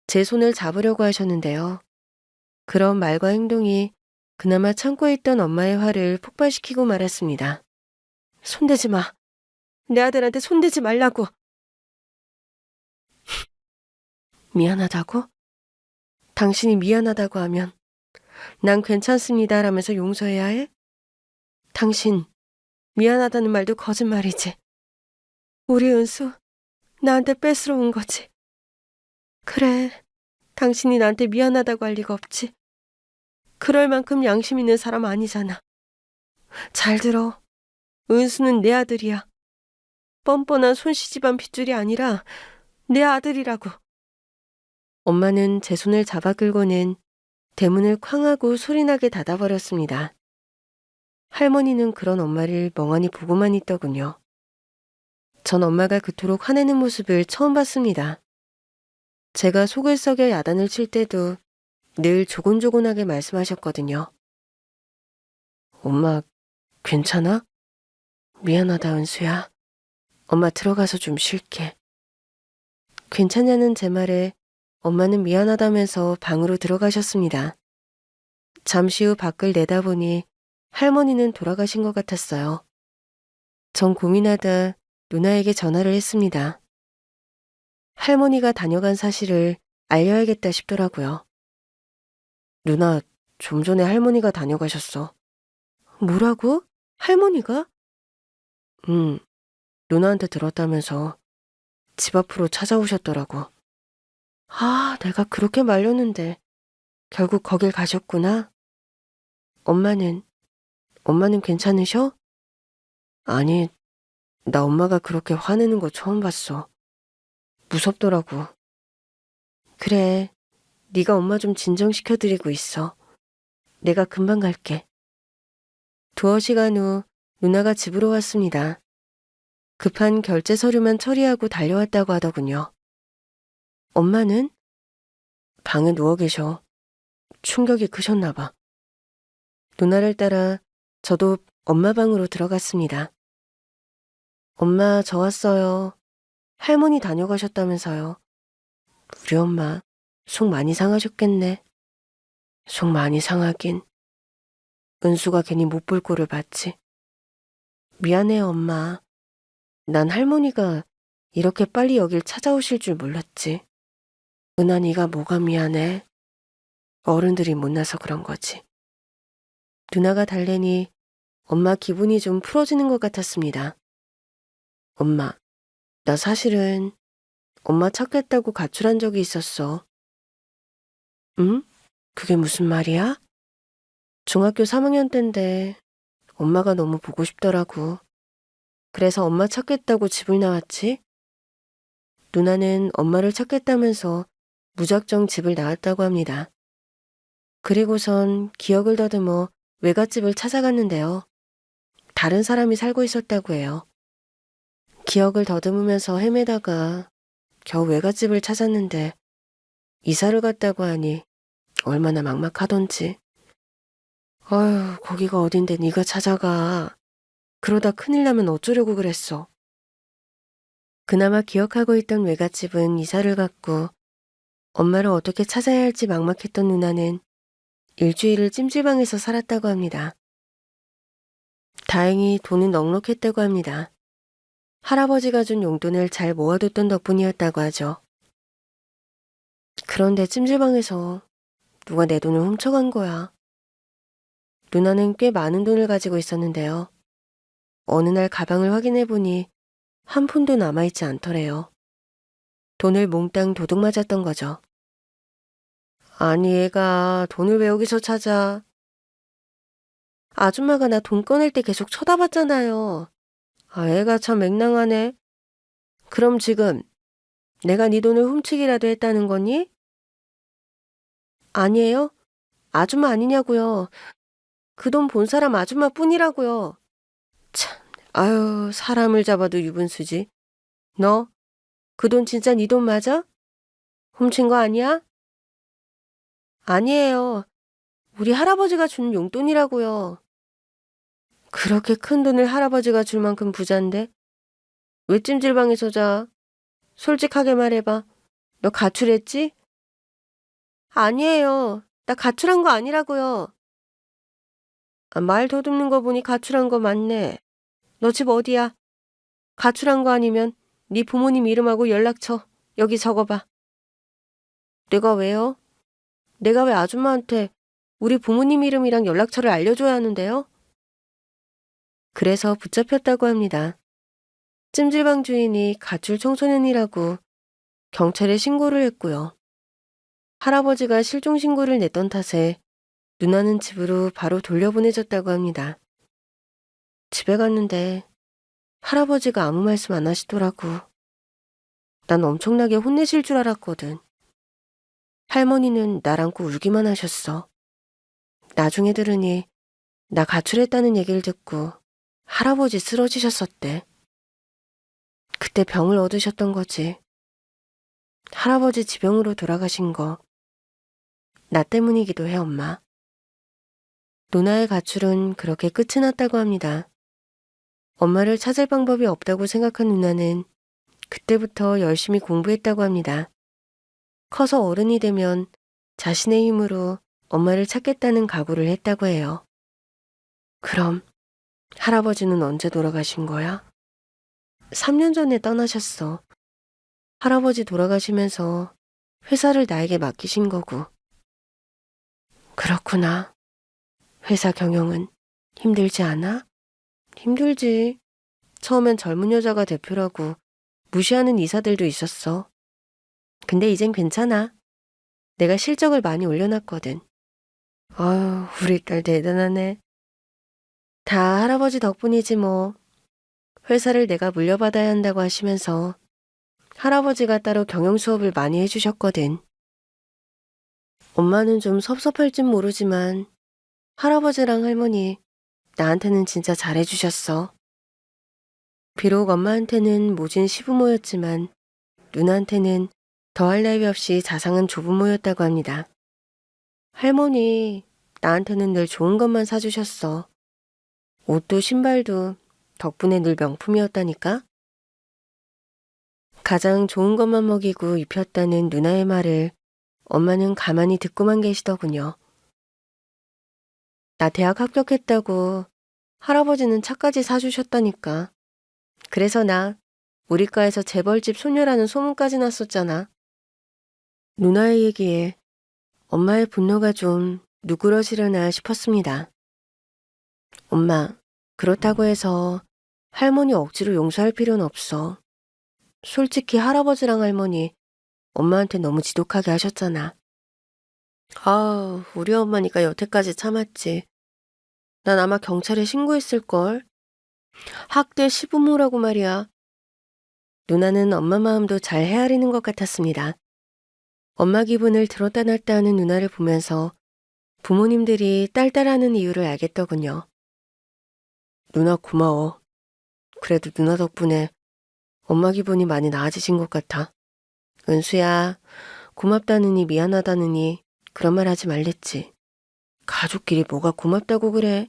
제 손을 잡으려고 하셨는데요. 그런 말과 행동이 그나마 참고 있던 엄마의 화를 폭발시키고 말았습니다. 손대지 마. 내 아들한테 손대지 말라고. 미안하다고? 당신이 미안하다고 하면 난 괜찮습니다 라면서 용서해야 해? 당신 미안하다는 말도 거짓말이지. 우리 은수 나한테 뺏으러 온 거지. 그래, 당신이 나한테 미안하다고 할 리가 없지. 그럴 만큼 양심 있는 사람 아니잖아. 잘 들어. 은수는 내 아들이야. 뻔뻔한 손시집안 핏줄이 아니라 내 아들이라고. 엄마는 제 손을 잡아 끌고는 대문을 쾅 하고 소리나게 닫아버렸습니다. 할머니는 그런 엄마를 멍하니 보고만 있더군요. 전 엄마가 그토록 화내는 모습을 처음 봤습니다. 제가 속을 썩여 야단을 칠 때도 늘 조곤조곤하게 말씀하셨거든요. 엄마, 괜찮아? 미안하다, 은수야. 엄마 들어가서 좀 쉴게. 괜찮냐는 제 말에 엄마는 미안하다면서 방으로 들어가셨습니다. 잠시 후 밖을 내다보니 할머니는 돌아가신 것 같았어요. 전 고민하다 누나에게 전화를 했습니다. 할머니가 다녀간 사실을 알려야겠다 싶더라고요. 누나, 좀 전에 할머니가 다녀가셨어. 뭐라고? 할머니가? 응, 누나한테 들었다면서 집 앞으로 찾아오셨더라고. 아, 내가 그렇게 말렸는데 결국 거길 가셨구나. 엄마는, 엄마는 괜찮으셔? 아니, 나 엄마가 그렇게 화내는 거 처음 봤어. 무섭더라고. 그래, 네가 엄마 좀 진정시켜드리고 있어. 내가 금방 갈게. 두어 시간 후 누나가 집으로 왔습니다. 급한 결제 서류만 처리하고 달려왔다고 하더군요. 엄마는? 방에 누워 계셔. 충격이 크셨나 봐. 누나를 따라 저도 엄마 방으로 들어갔습니다. 엄마, 저 왔어요. 할머니 다녀가셨다면서요. 우리 엄마 속 많이 상하셨겠네. 속 많이 상하긴. 은수가 괜히 못 볼 꼴을 봤지. 미안해요, 엄마. 난 할머니가 이렇게 빨리 여길 찾아오실 줄 몰랐지. 은하 네가 뭐가 미안해? 어른들이 못나서 그런 거지. 누나가 달래니 엄마 기분이 좀 풀어지는 것 같았습니다. 엄마, 나 사실은 엄마 찾겠다고 가출한 적이 있었어. 응? 그게 무슨 말이야? 중학교 3학년 때인데 엄마가 너무 보고 싶더라고. 그래서 엄마 찾겠다고 집을 나왔지. 누나는 엄마를 찾겠다면서 무작정 집을 나왔다고 합니다. 그리고선 기억을 더듬어 외갓집을 찾아갔는데요. 다른 사람이 살고 있었다고 해요. 기억을 더듬으면서 헤매다가 겨우 외갓집을 찾았는데 이사를 갔다고 하니 얼마나 막막하던지. 아휴, 거기가 어딘데 네가 찾아가. 그러다 큰일 나면 어쩌려고 그랬어. 그나마 기억하고 있던 외갓집은 이사를 갔고 엄마를 어떻게 찾아야 할지 막막했던 누나는 일주일을 찜질방에서 살았다고 합니다. 다행히 돈은 넉넉했다고 합니다. 할아버지가 준 용돈을 잘 모아뒀던 덕분이었다고 하죠. 그런데 찜질방에서 누가 내 돈을 훔쳐간 거야. 누나는 꽤 많은 돈을 가지고 있었는데요. 어느 날 가방을 확인해보니 한 푼도 남아있지 않더래요. 돈을 몽땅 도둑 맞았던 거죠. 아니 얘가 돈을 왜 여기서 찾아. 아줌마가 나 돈 꺼낼 때 계속 쳐다봤잖아요. 아, 애가 참 맹랑하네. 그럼 지금 내가 네 돈을 훔치기라도 했다는 거니? 아니에요? 아줌마 아니냐고요. 그 돈 본 사람 아줌마뿐이라고요. 참, 아유, 사람을 잡아도 유분수지. 너, 그 돈 진짜 네 돈 맞아? 훔친 거 아니야? 아니에요. 우리 할아버지가 준 용돈이라고요. 그렇게 큰 돈을 할아버지가 줄 만큼 부잔데? 왜 찜질방에서 자? 솔직하게 말해봐. 너 가출했지? 아니에요. 나 가출한 거 아니라고요. 아, 말 더듬는 거 보니 가출한 거 맞네. 너 집 어디야? 가출한 거 아니면 네 부모님 이름하고 연락처 여기 적어봐. 내가 왜요? 내가 왜 아줌마한테 우리 부모님 이름이랑 연락처를 알려줘야 하는데요? 그래서 붙잡혔다고 합니다. 찜질방 주인이 가출 청소년이라고 경찰에 신고를 했고요. 할아버지가 실종 신고를 냈던 탓에 누나는 집으로 바로 돌려보내졌다고 합니다. 집에 갔는데 할아버지가 아무 말씀 안 하시더라고. 난 엄청나게 혼내실 줄 알았거든. 할머니는 날 안고 울기만 하셨어. 나중에 들으니 나 가출했다는 얘기를 듣고 할아버지 쓰러지셨었대. 그때 병을 얻으셨던 거지. 할아버지 지병으로 돌아가신 거. 나 때문이기도 해, 엄마. 누나의 가출은 그렇게 끝이 났다고 합니다. 엄마를 찾을 방법이 없다고 생각한 누나는 그때부터 열심히 공부했다고 합니다. 커서 어른이 되면 자신의 힘으로 엄마를 찾겠다는 각오를 했다고 해요. 그럼 할아버지는 언제 돌아가신 거야? 3년 전에 떠나셨어. 할아버지 돌아가시면서 회사를 나에게 맡기신 거고. 그렇구나. 회사 경영은 힘들지 않아? 힘들지. 처음엔 젊은 여자가 대표라고 무시하는 이사들도 있었어. 근데 이젠 괜찮아. 내가 실적을 많이 올려놨거든. 아유, 우리 딸 대단하네. 다 할아버지 덕분이지 뭐. 회사를 내가 물려받아야 한다고 하시면서 할아버지가 따로 경영 수업을 많이 해주셨거든. 엄마는 좀 섭섭할진 모르지만 할아버지랑 할머니 나한테는 진짜 잘해주셨어. 비록 엄마한테는 모진 시부모였지만 누나한테는 더할 나위 없이 자상한 조부모였다고 합니다. 할머니, 나한테는 늘 좋은 것만 사주셨어. 옷도 신발도 덕분에 늘 명품이었다니까? 가장 좋은 것만 먹이고 입혔다는 누나의 말을 엄마는 가만히 듣고만 계시더군요. 나 대학 합격했다고 할아버지는 차까지 사주셨다니까. 그래서 나 우리 과에서 재벌집 소녀라는 소문까지 났었잖아. 누나의 얘기에 엄마의 분노가 좀 누그러지려나 싶었습니다. 엄마, 그렇다고 해서 할머니 억지로 용서할 필요는 없어. 솔직히 할아버지랑 할머니 엄마한테 너무 지독하게 하셨잖아. 아, 우리 엄마니까 여태까지 참았지. 난 아마 경찰에 신고했을걸. 학대 시부모라고 말이야. 누나는 엄마 마음도 잘 헤아리는 것 같았습니다. 엄마 기분을 들었다 놨다 하는 누나를 보면서 부모님들이 딸딸하는 이유를 알겠더군요. 누나 고마워. 그래도 누나 덕분에 엄마 기분이 많이 나아지신 것 같아. 은수야, 고맙다느니 미안하다느니 그런 말 하지 말랬지. 가족끼리 뭐가 고맙다고 그래?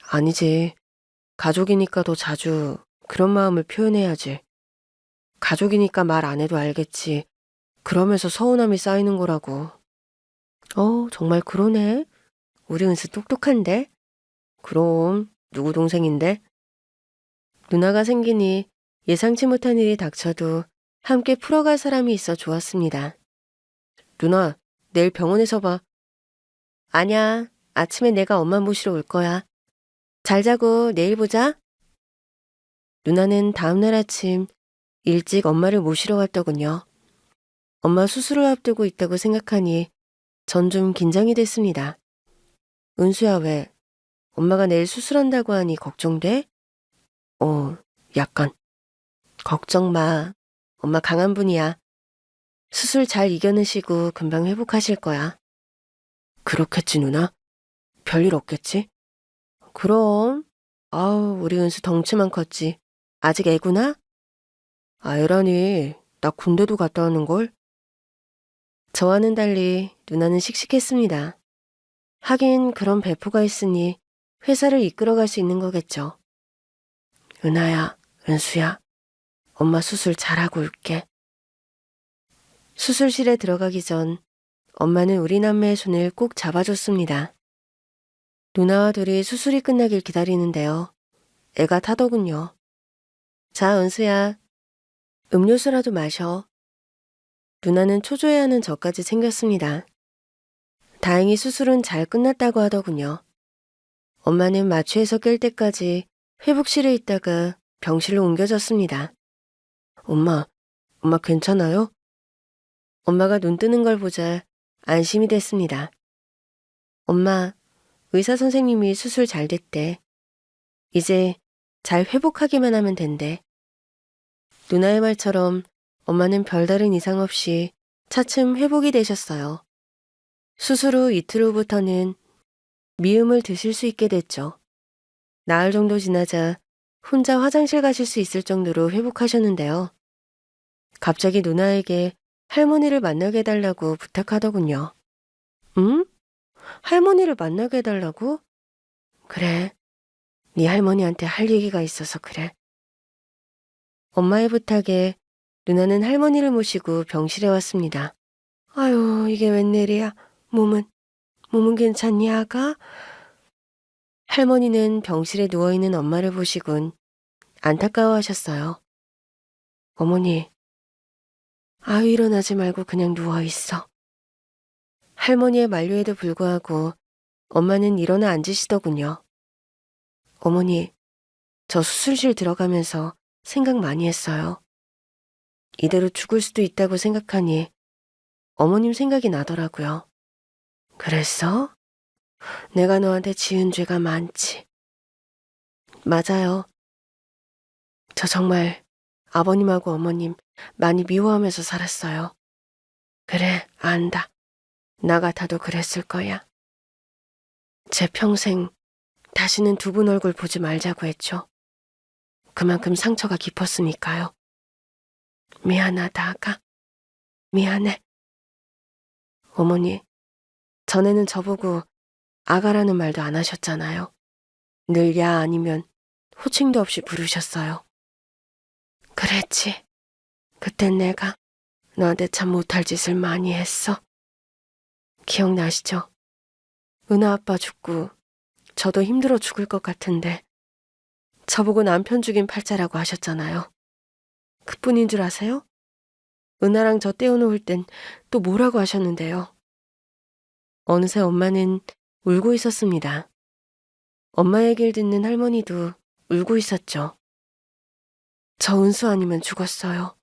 아니지. 가족이니까 더 자주 그런 마음을 표현해야지. 가족이니까 말 안 해도 알겠지. 그러면서 서운함이 쌓이는 거라고. 정말 그러네. 우리 은수 똑똑한데? 그럼 누구 동생인데? 누나가 생기니 예상치 못한 일이 닥쳐도 함께 풀어갈 사람이 있어 좋았습니다. 누나, 내일 병원에서 봐. 아냐, 아침에 내가 엄마 모시러 올 거야. 잘 자고 내일 보자. 누나는 다음날 아침 일찍 엄마를 모시러 왔더군요. 엄마 수술을 앞두고 있다고 생각하니 전 좀 긴장이 됐습니다. 은수야, 왜? 엄마가 내일 수술한다고 하니 걱정돼? 약간. 걱정 마. 엄마 강한 분이야. 수술 잘 이겨내시고 금방 회복하실 거야. 그렇겠지, 누나? 별일 없겠지? 그럼. 아우, 우리 은수 덩치만 컸지. 아직 애구나? 애라니, 나 군대도 갔다 왔는걸? 저와는 달리 누나는 씩씩했습니다. 하긴 그런 배포가 있으니 회사를 이끌어갈 수 있는 거겠죠. 은하야, 은수야, 엄마 수술 잘하고 올게. 수술실에 들어가기 전 엄마는 우리 남매의 손을 꼭 잡아줬습니다. 누나와 둘이 수술이 끝나길 기다리는데요. 애가 타더군요. 자, 은수야, 음료수라도 마셔. 누나는 초조해하는 저까지 챙겼습니다. 다행히 수술은 잘 끝났다고 하더군요. 엄마는 마취해서 깰 때까지 회복실에 있다가 병실로 옮겨졌습니다. 엄마 괜찮아요? 엄마가 눈 뜨는 걸 보자 안심이 됐습니다. 엄마, 의사 선생님이 수술 잘 됐대. 이제 잘 회복하기만 하면 된대. 누나의 말처럼 엄마는 별다른 이상 없이 차츰 회복이 되셨어요. 수술 후 이틀 후부터는 미음을 드실 수 있게 됐죠. 나흘 정도 지나자 혼자 화장실 가실 수 있을 정도로 회복하셨는데요. 갑자기 누나에게 할머니를 만나게 해달라고 부탁하더군요. 응? 할머니를 만나게 해달라고? 그래. 네 할머니한테 할 얘기가 있어서 그래. 엄마의 부탁에 누나는 할머니를 모시고 병실에 왔습니다. 아유, 이게 웬일이야. 몸은 괜찮니, 아가? 할머니는 병실에 누워있는 엄마를 보시곤 안타까워하셨어요. 어머니, 일어나지 말고 그냥 누워있어. 할머니의 만류에도 불구하고 엄마는 일어나 앉으시더군요. 어머니, 저 수술실 들어가면서 생각 많이 했어요. 이대로 죽을 수도 있다고 생각하니 어머님 생각이 나더라고요. 그랬어? 내가 너한테 지은 죄가 많지. 맞아요. 저 정말 아버님하고 어머님 많이 미워하면서 살았어요. 그래, 안다. 나 같아도 그랬을 거야. 제 평생 다시는 두 분 얼굴 보지 말자고 했죠. 그만큼 상처가 깊었으니까요. 미안하다, 아가. 미안해. 어머니, 전에는 저보고 아가라는 말도 안 하셨잖아요. 늘 야 아니면 호칭도 없이 부르셨어요. 그랬지. 그땐 내가 너한테 참 못할 짓을 많이 했어. 기억나시죠? 은하 아빠 죽고 저도 힘들어 죽을 것 같은데 저보고 남편 죽인 팔자라고 하셨잖아요. 그뿐인 줄 아세요? 은하랑 저 떼어놓을 땐 또 뭐라고 하셨는데요. 어느새 엄마는 울고 있었습니다. 엄마 얘기를 듣는 할머니도 울고 있었죠. 저 은수 아니면 죽었어요.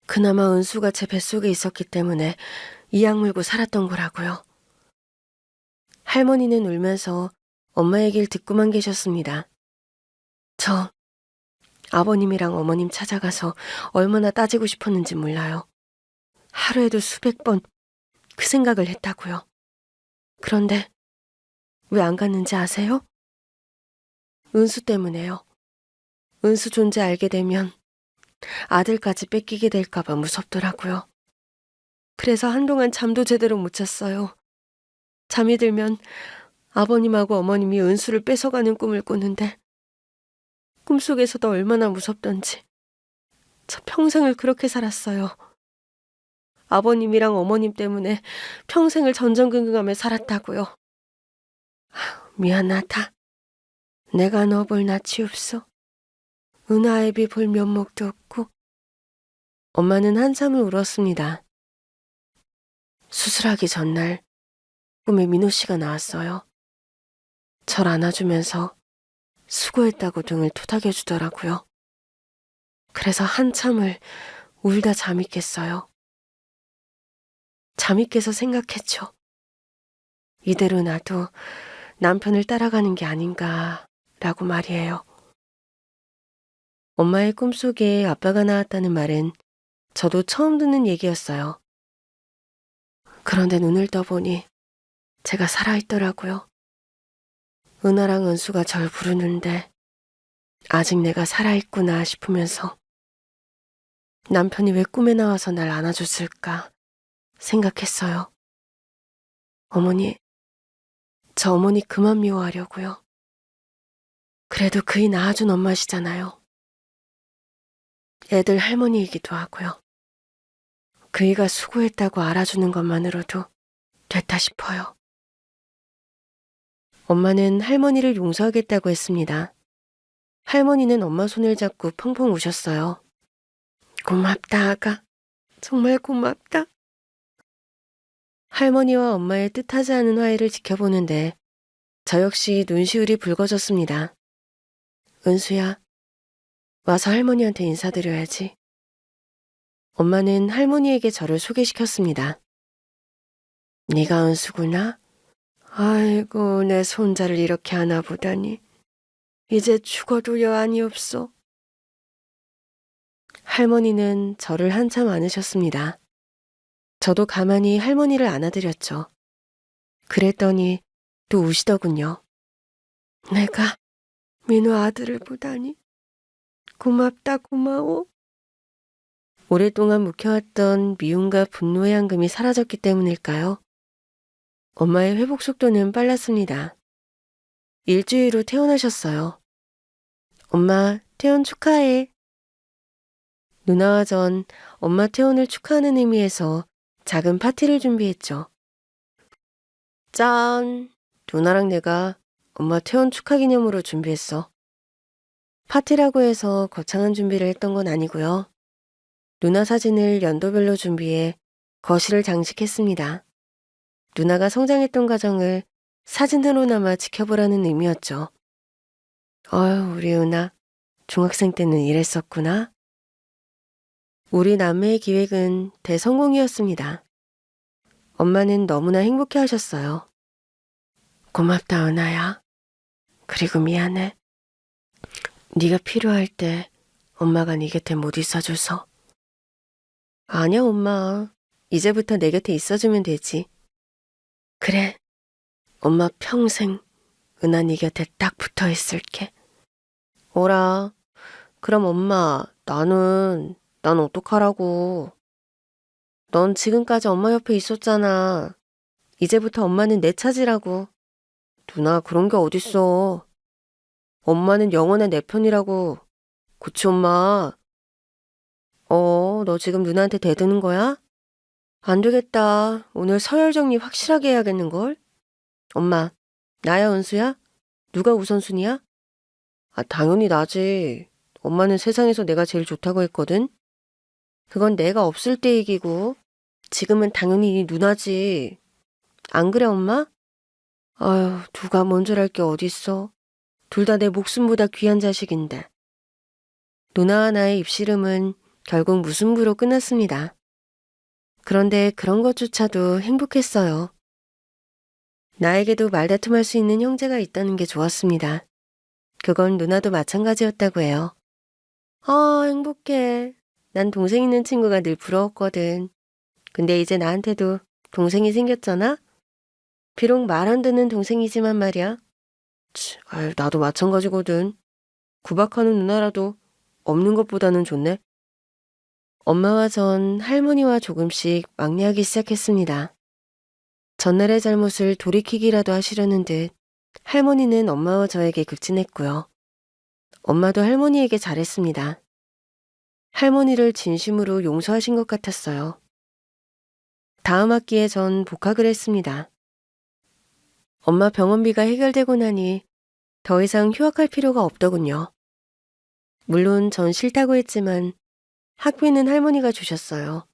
그나마 은수가 제 뱃속에 있었기 때문에 이악 물고 살았던 거라고요. 할머니는 울면서 엄마 얘기를 듣고만 계셨습니다. 저 아버님이랑 어머님 찾아가서 얼마나 따지고 싶었는지 몰라요. 하루에도 수백 번 그 생각을 했다고요. 그런데 왜 안 갔는지 아세요? 은수 때문에요. 은수 존재 알게 되면 아들까지 뺏기게 될까봐 무섭더라고요. 그래서 한동안 잠도 제대로 못 잤어요. 잠이 들면 아버님하고 어머님이 은수를 뺏어가는 꿈을 꾸는데 꿈속에서도 얼마나 무섭던지 저 평생을 그렇게 살았어요. 아버님이랑 어머님 때문에 평생을 전전긍긍하며 살았다고요. 미안하다. 내가 너 볼 낯이 없어. 은하애비 볼 면목도 없고. 엄마는 한참을 울었습니다. 수술하기 전날 꿈에 민호 씨가 나왔어요. 절 안아주면서 수고했다고 등을 토닥여주더라고요. 그래서 한참을 울다 잠이 깼어요. 잠이 깨서 생각했죠. 이대로 나도 남편을 따라가는 게 아닌가라고 말이에요. 엄마의 꿈속에 아빠가 나왔다는 말은 저도 처음 듣는 얘기였어요. 그런데 눈을 떠보니 제가 살아있더라고요. 은하랑 은수가 절 부르는데 아직 내가 살아있구나 싶으면서 남편이 왜 꿈에 나와서 날 안아줬을까 생각했어요. 어머니, 저 어머니 그만 미워하려고요. 그래도 그이 낳아준 엄마시잖아요. 애들 할머니이기도 하고요. 그이가 수고했다고 알아주는 것만으로도 됐다 싶어요. 엄마는 할머니를 용서하겠다고 했습니다. 할머니는 엄마 손을 잡고 펑펑 우셨어요. 고맙다, 아가. 정말 고맙다. 할머니와 엄마의 뜻하지 않은 화해를 지켜보는데 저 역시 눈시울이 붉어졌습니다. 은수야, 와서 할머니한테 인사드려야지. 엄마는 할머니에게 저를 소개시켰습니다. 네가 은수구나? 아이고, 내 손자를 이렇게 안아보다니. 이제 죽어도 여한이 없어. 할머니는 저를 한참 안으셨습니다. 저도 가만히 할머니를 안아드렸죠. 그랬더니 또 우시더군요. 내가 민호 아들을 보다니. 고맙다, 고마워. 오랫동안 묵혀왔던 미움과 분노의 앙금이 사라졌기 때문일까요? 엄마의 회복 속도는 빨랐습니다. 일주일 후 퇴원하셨어요. 엄마, 퇴원 축하해. 누나와 전 엄마 퇴원을 축하하는 의미에서 작은 파티를 준비했죠. 짠! 누나랑 내가 엄마 퇴원 축하 기념으로 준비했어. 파티라고 해서 거창한 준비를 했던 건 아니고요. 누나 사진을 연도별로 준비해 거실을 장식했습니다. 누나가 성장했던 과정을 사진으로나마 지켜보라는 의미였죠. 어휴, 우리 은하 중학생 때는 이랬었구나. 우리 남매의 기획은 대성공이었습니다. 엄마는 너무나 행복해 하셨어요. 고맙다, 은하야. 그리고 미안해. 네가 필요할 때 엄마가 네 곁에 못 있어줘서. 아니야, 엄마. 이제부터 내 곁에 있어주면 되지. 그래. 엄마 평생 은하 네 곁에 딱 붙어 있을게. 오라. 그럼 엄마, 난 어떡하라고. 넌 지금까지 엄마 옆에 있었잖아. 이제부터 엄마는 내 차지라고. 누나, 그런 게 어딨어. 엄마는 영원한 내 편이라고. 그치, 엄마? 너 지금 누나한테 대드는 거야? 안 되겠다. 오늘 서열 정리 확실하게 해야겠는걸? 엄마, 나야 은수야? 누가 우선순위야? 아, 당연히 나지. 엄마는 세상에서 내가 제일 좋다고 했거든. 그건 내가 없을 때 얘기고 지금은 당연히 네 누나지. 안 그래, 엄마? 아유, 누가 먼저랄 게 어딨어. 둘 다 내 목숨보다 귀한 자식인데. 누나와 나의 입씨름은 결국 무승부로 끝났습니다. 그런데 그런 것조차도 행복했어요. 나에게도 말다툼할 수 있는 형제가 있다는 게 좋았습니다. 그건 누나도 마찬가지였다고 해요. 아, 행복해. 난 동생 있는 친구가 늘 부러웠거든. 근데 이제 나한테도 동생이 생겼잖아? 비록 말 안 듣는 동생이지만 말이야. 아유, 나도 마찬가지거든. 구박하는 누나라도 없는 것보다는 좋네. 엄마와 전 할머니와 조금씩 왕래하기 시작했습니다. 전날의 잘못을 돌이키기라도 하시려는 듯 할머니는 엄마와 저에게 극진했고요. 엄마도 할머니에게 잘했습니다. 할머니를 진심으로 용서하신 것 같았어요. 다음 학기에 전 복학을 했습니다. 엄마 병원비가 해결되고 나니 더 이상 휴학할 필요가 없더군요. 물론 전 싫다고 했지만 학비는 할머니가 주셨어요.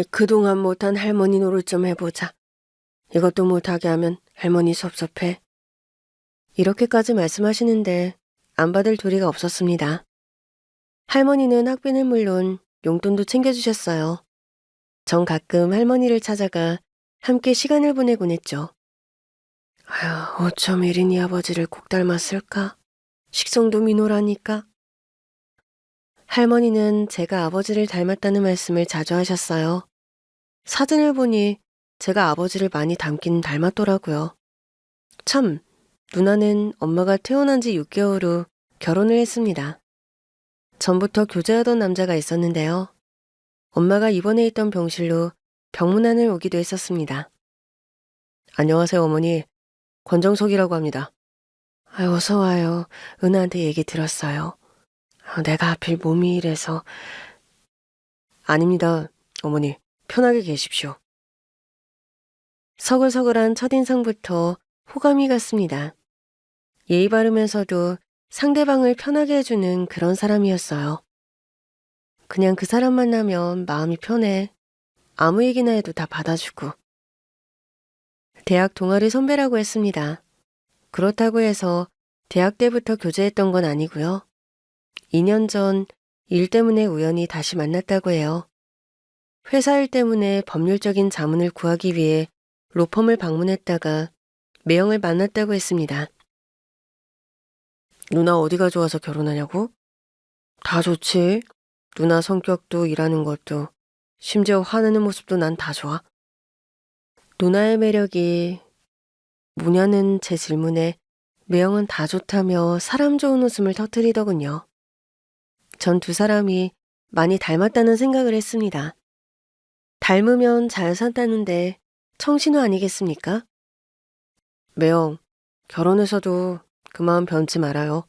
그동안 못한 할머니 노릇 좀 해보자. 이것도 못하게 하면 할머니 섭섭해. 이렇게까지 말씀하시는데 안 받을 도리가 없었습니다. 할머니는 학비는 물론 용돈도 챙겨주셨어요. 전 가끔 할머니를 찾아가 함께 시간을 보내곤 했죠. 아휴, 어쩜 이린이 아버지를 꼭 닮았을까? 식성도 민호라니까. 할머니는 제가 아버지를 닮았다는 말씀을 자주 하셨어요. 사진을 보니 제가 아버지를 많이 닮긴 닮았더라고요. 참, 누나는 엄마가 태어난 지 6개월 후 결혼을 했습니다. 전부터 교제하던 남자가 있었는데요. 엄마가 입원해 있던 병실로 병문안을 오기도 했었습니다. 안녕하세요, 어머니. 권정석이라고 합니다. 어서 와요. 은하한테 얘기 들었어요. 내가 하필 몸이 이래서. 아닙니다, 어머니. 편하게 계십시오. 서글서글한 첫인상부터 호감이 갔습니다. 예의 바르면서도 상대방을 편하게 해주는 그런 사람이었어요. 그냥 그 사람 만나면 마음이 편해. 아무 얘기나 해도 다 받아주고. 대학 동아리 선배라고 했습니다. 그렇다고 해서 대학 때부터 교제했던 건 아니고요. 2년 전 일 때문에 우연히 다시 만났다고 해요. 회사 일 때문에 법률적인 자문을 구하기 위해 로펌을 방문했다가 매형을 만났다고 했습니다. 누나 어디가 좋아서 결혼하냐고? 다 좋지. 누나 성격도 일하는 것도 심지어 화내는 모습도 난 다 좋아. 누나의 매력이 뭐냐는 제 질문에 매형은 다 좋다며 사람 좋은 웃음을 터뜨리더군요. 전 두 사람이 많이 닮았다는 생각을 했습니다. 닮으면 잘 산다는데 청신호 아니겠습니까? 매형, 결혼해서도 그 마음 변치 말아요.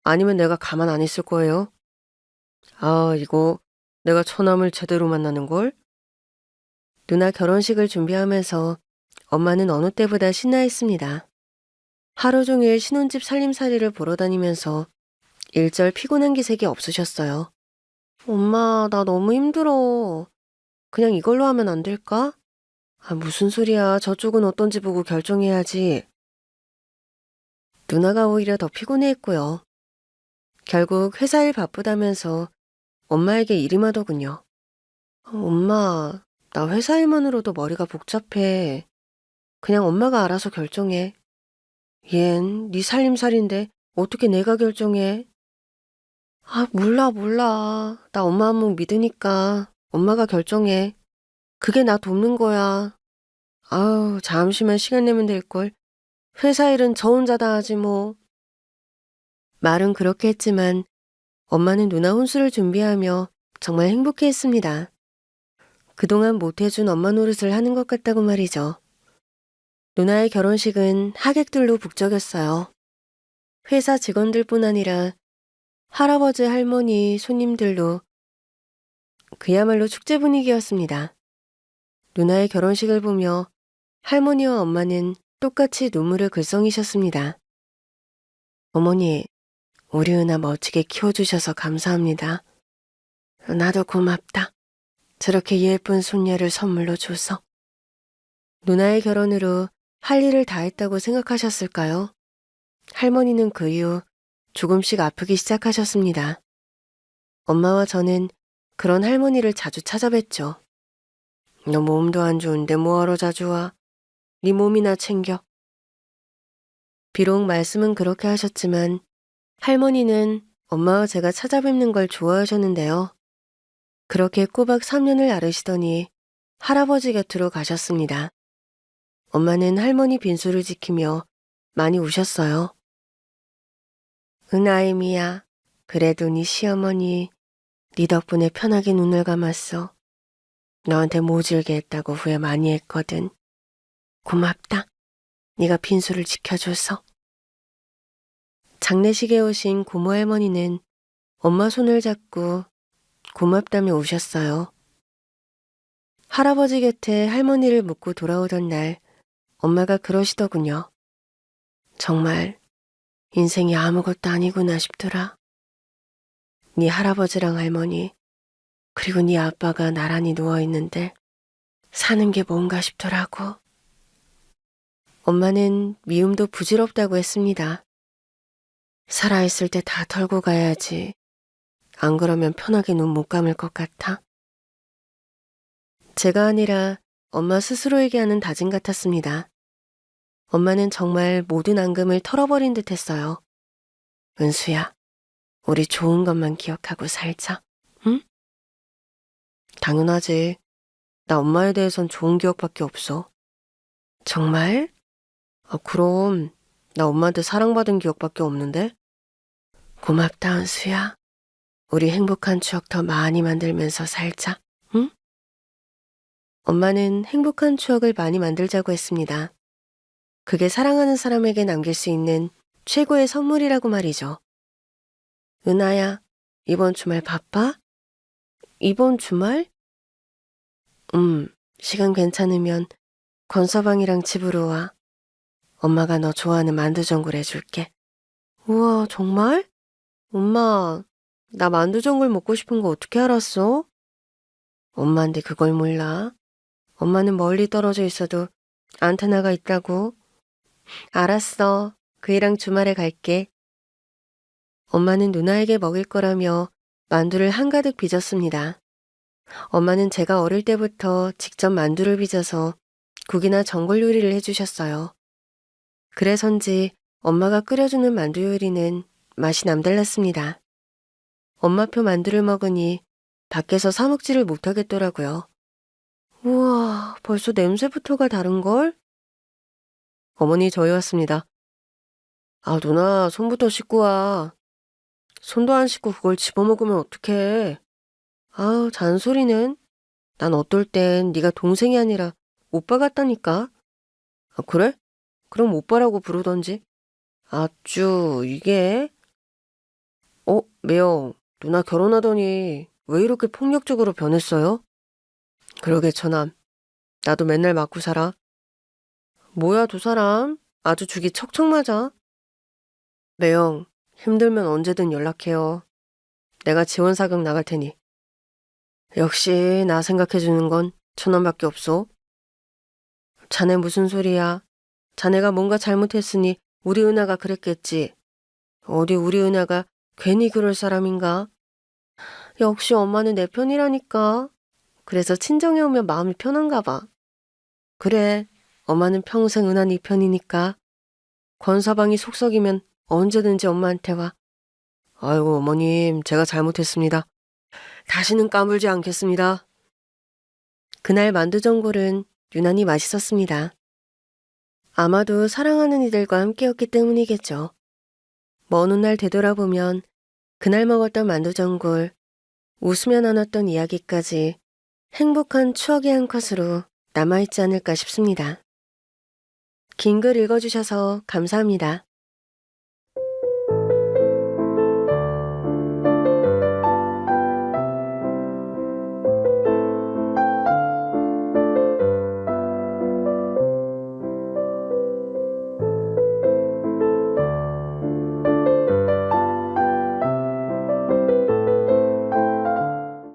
아니면 내가 가만 안 있을 거예요. 아, 이거 내가 처남을 제대로 만나는걸? 누나 결혼식을 준비하면서 엄마는 어느 때보다 신나했습니다. 하루 종일 신혼집 살림살이를 보러 다니면서 일절 피곤한 기색이 없으셨어요. 엄마, 나 너무 힘들어. 그냥 이걸로 하면 안 될까? 아, 무슨 소리야. 저쪽은 어떤지 보고 결정해야지. 누나가 오히려 더 피곤해했고요. 결국 회사 일 바쁘다면서 엄마에게 일임하더군요. 엄마, 나 회사 일만으로도 머리가 복잡해. 그냥 엄마가 알아서 결정해. 얜 네 살림살인데 어떻게 내가 결정해? 아, 몰라. 나 엄마 한몫 믿으니까 엄마가 결정해. 그게 나 돕는 거야. 아우, 잠시만 시간 내면 될걸. 회사 일은 저 혼자 다 하지 뭐. 말은 그렇게 했지만 엄마는 누나 혼수를 준비하며 정말 행복해했습니다. 그동안 못해준 엄마 노릇을 하는 것 같다고 말이죠. 누나의 결혼식은 하객들로 북적였어요. 회사 직원들뿐 아니라 할아버지, 할머니, 손님들로 그야말로 축제 분위기였습니다. 누나의 결혼식을 보며 할머니와 엄마는 똑같이 눈물을 글썽이셨습니다. 어머니, 우리 은하 멋지게 키워주셔서 감사합니다. 나도 고맙다. 저렇게 예쁜 손녀를 선물로 줘서. 누나의 결혼으로 할 일을 다 했다고 생각하셨을까요? 할머니는 그 이후 조금씩 아프기 시작하셨습니다. 엄마와 저는 그런 할머니를 자주 찾아뵀죠. 너 몸도 안 좋은데 뭐하러 자주 와? 네 몸이나 챙겨. 비록 말씀은 그렇게 하셨지만 할머니는 엄마와 제가 찾아뵙는 걸 좋아하셨는데요. 그렇게 꼬박 3년을 앓으시더니 할아버지 곁으로 가셨습니다. 엄마는 할머니 빈소를 지키며 많이 우셨어요. 은하임이야. 그래도 네 시어머니 네 덕분에 편하게 눈을 감았어. 너한테 모질게 했다고 후회 많이 했거든. 고맙다. 네가 빈소를 지켜줘서. 장례식에 오신 고모 할머니는 엄마 손을 잡고 고맙다며 우셨어요. 할아버지 곁에 할머니를 묻고 돌아오던 날 엄마가 그러시더군요. 정말 인생이 아무것도 아니구나 싶더라. 네 할아버지랑 할머니 그리고 네 아빠가 나란히 누워있는데 사는 게 뭔가 싶더라고. 엄마는 미움도 부질없다고 했습니다. 살아있을 때 다 털고 가야지. 안 그러면 편하게 눈 못 감을 것 같아. 제가 아니라 엄마 스스로에게 하는 다짐 같았습니다. 엄마는 정말 모든 앙금을 털어버린 듯 했어요. 은수야, 우리 좋은 것만 기억하고 살자. 응? 당연하지. 나 엄마에 대해선 좋은 기억밖에 없어. 정말? 아, 그럼 나 엄마한테 사랑받은 기억밖에 없는데? 고맙다, 은수야. 우리 행복한 추억 더 많이 만들면서 살자. 응? 엄마는 행복한 추억을 많이 만들자고 했습니다. 그게 사랑하는 사람에게 남길 수 있는 최고의 선물이라고 말이죠. 은하야, 이번 주말 바빠? 이번 주말? 시간 괜찮으면 권서방이랑 집으로 와. 엄마가 너 좋아하는 만두전골 해줄게. 우와, 정말? 엄마, 나 만두전골 먹고 싶은 거 어떻게 알았어? 엄마인데 그걸 몰라. 엄마는 멀리 떨어져 있어도 안테나가 있다고. 알았어. 그 애랑 주말에 갈게. 엄마는 누나에게 먹일 거라며 만두를 한가득 빚었습니다. 엄마는 제가 어릴 때부터 직접 만두를 빚어서 국이나 전골 요리를 해주셨어요. 그래서인지 엄마가 끓여주는 만두 요리는 맛이 남달랐습니다. 엄마표 만두를 먹으니 밖에서 사 먹지를 못하겠더라고요. 우와, 벌써 냄새부터가 다른걸? 어머니, 저희 왔습니다. 아, 누나, 손부터 씻고 와. 손도 안 씻고 그걸 집어먹으면 어떡해. 아우, 잔소리는. 난 어떨 땐 네가 동생이 아니라 오빠 같다니까. 아, 그래? 그럼 오빠라고 부르던지. 아쭈, 이게? 매영, 누나 결혼하더니 왜 이렇게 폭력적으로 변했어요? 그러게 처남. 나도 맨날 맞고 살아. 뭐야, 두 사람? 아주 죽이 척척 맞아. 매영, 힘들면 언제든 연락해요. 내가 지원 사격 나갈 테니. 역시 나 생각해주는 건 1,000원밖에 없어. 자네 무슨 소리야? 자네가 뭔가 잘못했으니 우리 은하가 그랬겠지. 어디 우리 은하가 괜히 그럴 사람인가? 역시 엄마는 내 편이라니까. 그래서 친정에 오면 마음이 편한가 봐. 그래, 엄마는 평생 은하 네 편이니까. 권서방이 속썩이면 언제든지 엄마한테 와. 아이고, 어머님, 제가 잘못했습니다. 다시는 까불지 않겠습니다. 그날 만두전골은 유난히 맛있었습니다. 아마도 사랑하는 이들과 함께였기 때문이겠죠. 먼 훗날 되돌아보면 그날 먹었던 만두전골, 웃으며 나눴던 이야기까지 행복한 추억의 한 컷으로 남아있지 않을까 싶습니다. 긴 글 읽어주셔서 감사합니다.